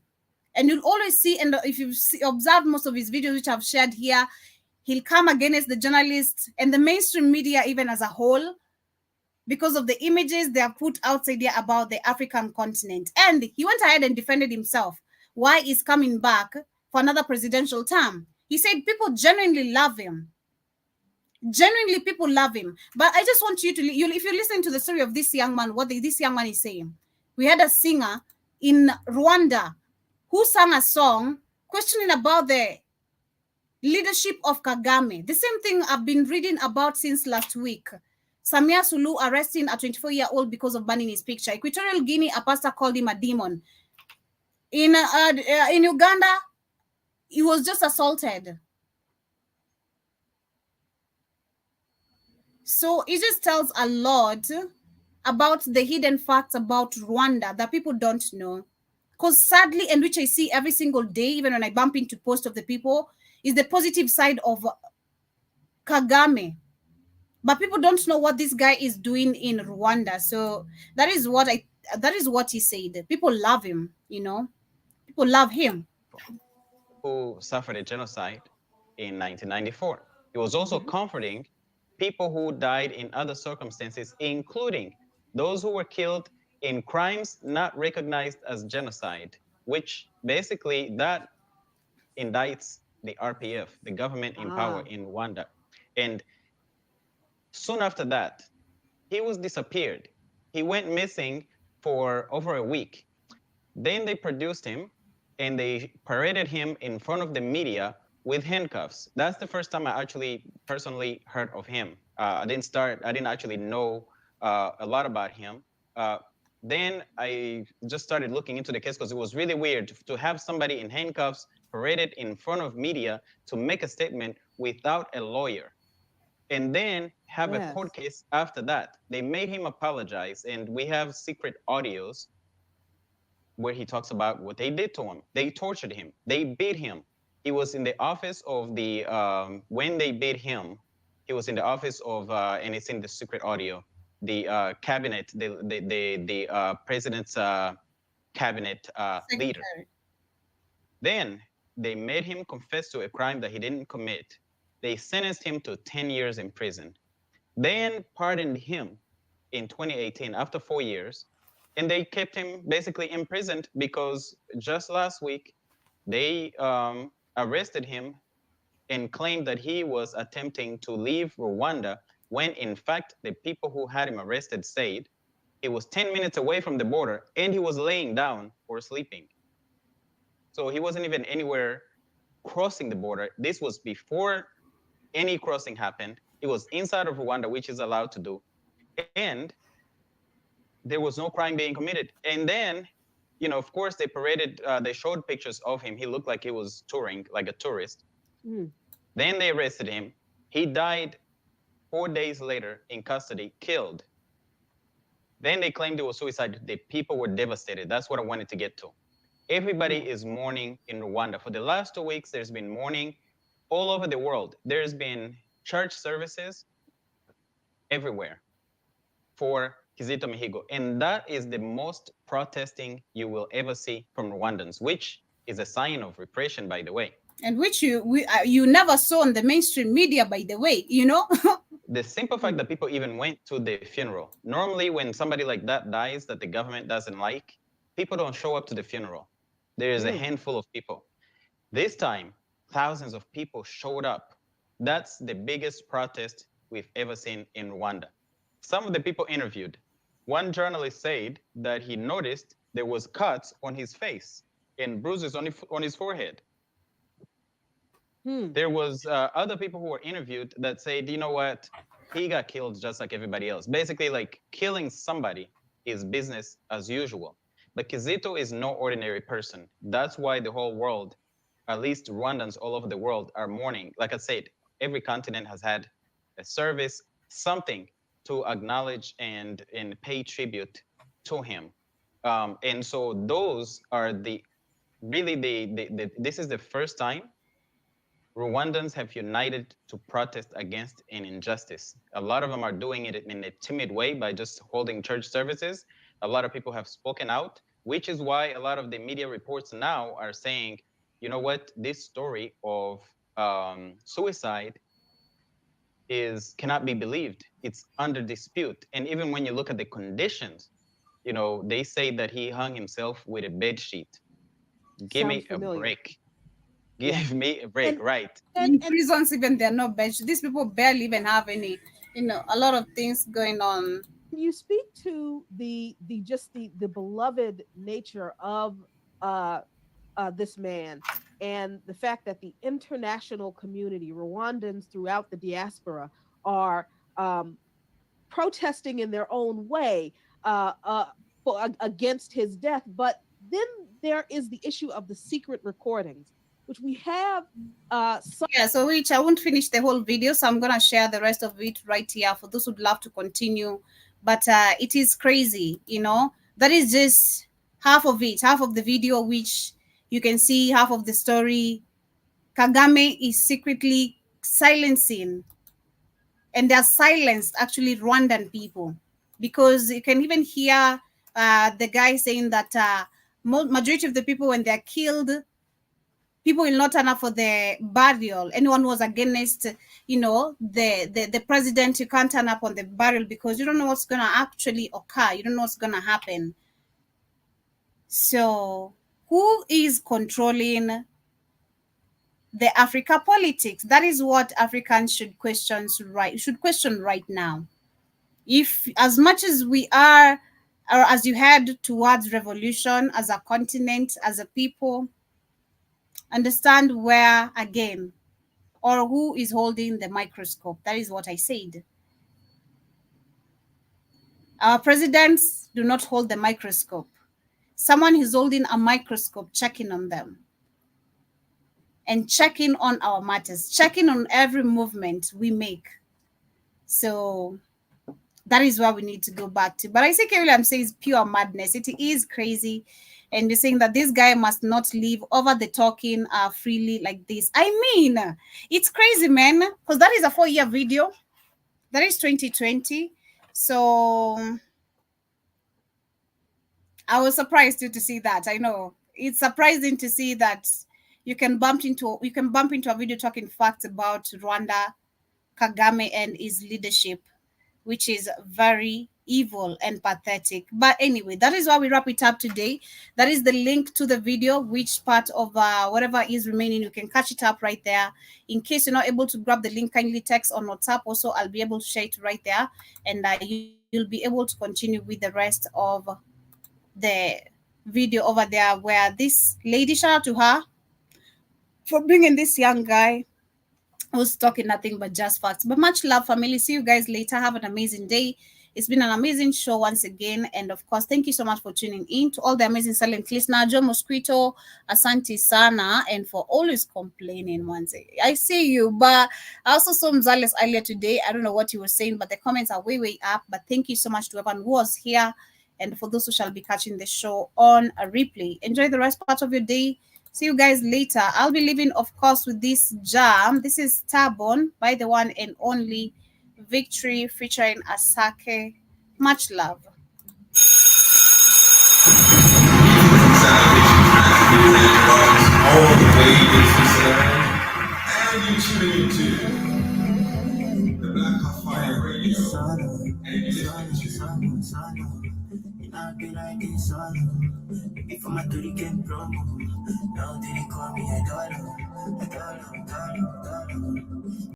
And you'll always see, and if you observe most of his videos, which I've shared here, he'll come against the journalists and the mainstream media even as a whole because of the images they have put outside there about the African continent. And he went ahead and defended himself. Why he's coming back for another presidential term? He said people genuinely love him. Genuinely, people love him. But I just want you to, if you listen to the story of this young man, what this young man is saying. We had a singer in Rwanda who sang a song questioning about the leadership of Kagame. The same thing I've been reading about since last week. Samia Sulu arresting a 24-year-old because of banning his picture. Equatorial Guinea, a pastor called him a demon. In Uganda, he was just assaulted. So it just tells a lot about the hidden facts about Rwanda that people don't know. Because sadly, and which I see every single day, even when I bump into posts of the people, is the positive side of Kagame. But people don't know what this guy is doing in Rwanda. So that is what he said. People love him, you know. People love him. Who suffered a genocide in 1994. He was also comforting people who died in other circumstances, including those who were killed in crimes not recognized as genocide, which basically that indicts the RPF, the government in power in Rwanda. And soon after that, he was disappeared. He went missing for over a week. Then they produced him and they paraded him in front of the media with handcuffs. That's the first time I actually personally heard of him. I didn't actually know a lot about him. Then I just started looking into the case because it was really weird to have somebody in handcuffs paraded in front of media to make a statement without a lawyer. And then have a court case after that. They made him apologize, and we have secret audios where he talks about what they did to him. They tortured him. They beat him. He was in the office of the, when they beat him, he was in the office of, and it's in the secret audio, the cabinet, the president's cabinet leader. Then they made him confess to a crime that he didn't commit. They sentenced him to 10 years in prison. Then pardoned him in 2018 after 4 years. And they kept him basically imprisoned because just last week, they arrested him and claimed that he was attempting to leave Rwanda when in fact the people who had him arrested said he was 10 minutes away from the border and he was laying down or sleeping. So he wasn't even anywhere crossing the border. This was before any crossing happened. It was inside of Rwanda, which is allowed to do. And there was no crime being committed. And then, of course, they showed pictures of him. He looked like he was touring, like a tourist. Mm. Then they arrested him. He died 4 days later in custody, killed. Then they claimed it was suicide. The people were devastated. That's what I wanted to get to. Everybody is mourning in Rwanda. For the last 2 weeks, there's been mourning all over the world. There's been church services everywhere for Kizito Mihigo. And that is the most protesting you will ever see from Rwandans, which is a sign of repression, by the way. And which you never saw on the mainstream media, by the way, The simple fact that people even went to the funeral. Normally, when somebody like that dies that the government doesn't like, people don't show up to the funeral. There is a handful of people. This time, thousands of people showed up. That's the biggest protest we've ever seen in Rwanda. Some of the people interviewed. One journalist said that he noticed there was cuts on his face and bruises on his forehead. There was other people who were interviewed that said, you know what, he got killed just like everybody else. Basically, like, killing somebody is business as usual. But Kizito is no ordinary person. That's why the whole world, at least Rwandans all over the world, are mourning. Like I said, every continent has had a service, something to acknowledge and pay tribute to him. And so those are this is the first time Rwandans have united to protest against an injustice. A lot of them are doing it in a timid way by just holding church services. A lot of people have spoken out, which is why a lot of the media reports now are saying, you know what, this story of suicide cannot be believed. It's under dispute. And even when you look at the conditions, they say that he hung himself with a bed sheet. Give me a break. Give me a break, right? In prisons, even they're not bench. These people barely even have any, a lot of things going on. You speak to the beloved nature of this man, and the fact that the international community, Rwandans throughout the diaspora, are protesting in their own way against his death. But then there is the issue of the secret recordings, which we have. So which I won't finish the whole video, so I'm gonna share the rest of it right here for those who'd love to continue. But it is crazy, that is just half of it, half of the video, which you can see half of the story. Kagame is secretly silencing, and they're silenced actually Rwandan people, because you can even hear the guy saying that majority of the people, when they're killed, people will not turn up for the burial. Anyone who was against, the president, you can't turn up on the burial because you don't know what's going to actually occur. You don't know what's going to happen. So who is controlling the Africa politics? That is what Africans should question right now. If as much as we are, or as you head towards revolution as a continent, as a people, understand where again, or who is holding the microscope. That is what I said. Our presidents do not hold the microscope. Someone is holding a microscope, checking on them and checking on our matters, checking on every movement we make. So that is where we need to go back to. But I think William says pure madness. It is crazy. And you're saying that this guy must not live over the talking freely like this. I mean, it's crazy, man. Because that is a 4-year video. That is 2020. So I was surprised to see that. I know it's surprising to see that you can bump into a video talking facts about Rwanda, Kagame, and his leadership, which is very, evil and pathetic. But anyway, that is why we wrap it up today. That is the link to the video, which part of whatever is remaining, you can catch it up right there. In case you're not able to grab the link, kindly text on WhatsApp. Also, I'll be able to share it right there, and you'll be able to continue with the rest of the video over there, where this lady, shout out to her for bringing this young guy who's talking nothing but just facts. But much love, family. See you guys later. Have an amazing day. It's been an amazing show once again. And of course, thank you so much for tuning in. To all the amazing silent listener, Joe Mosquito, Asante Sana, and for always complaining once again. I see you, but I also saw Mzales earlier today. I don't know what he was saying, but the comments are way, way up. But thank you so much to everyone who was here. And for those who shall be catching the show on a replay, enjoy the rest part of your day. See you guys later. I'll be leaving, of course, with this jam. This is Stubborn by the one and only Victory featuring Asake. Much love. All the way and you tuning into the Black Fire Radio. If I'm a dirty game promo, now they call me a dollar.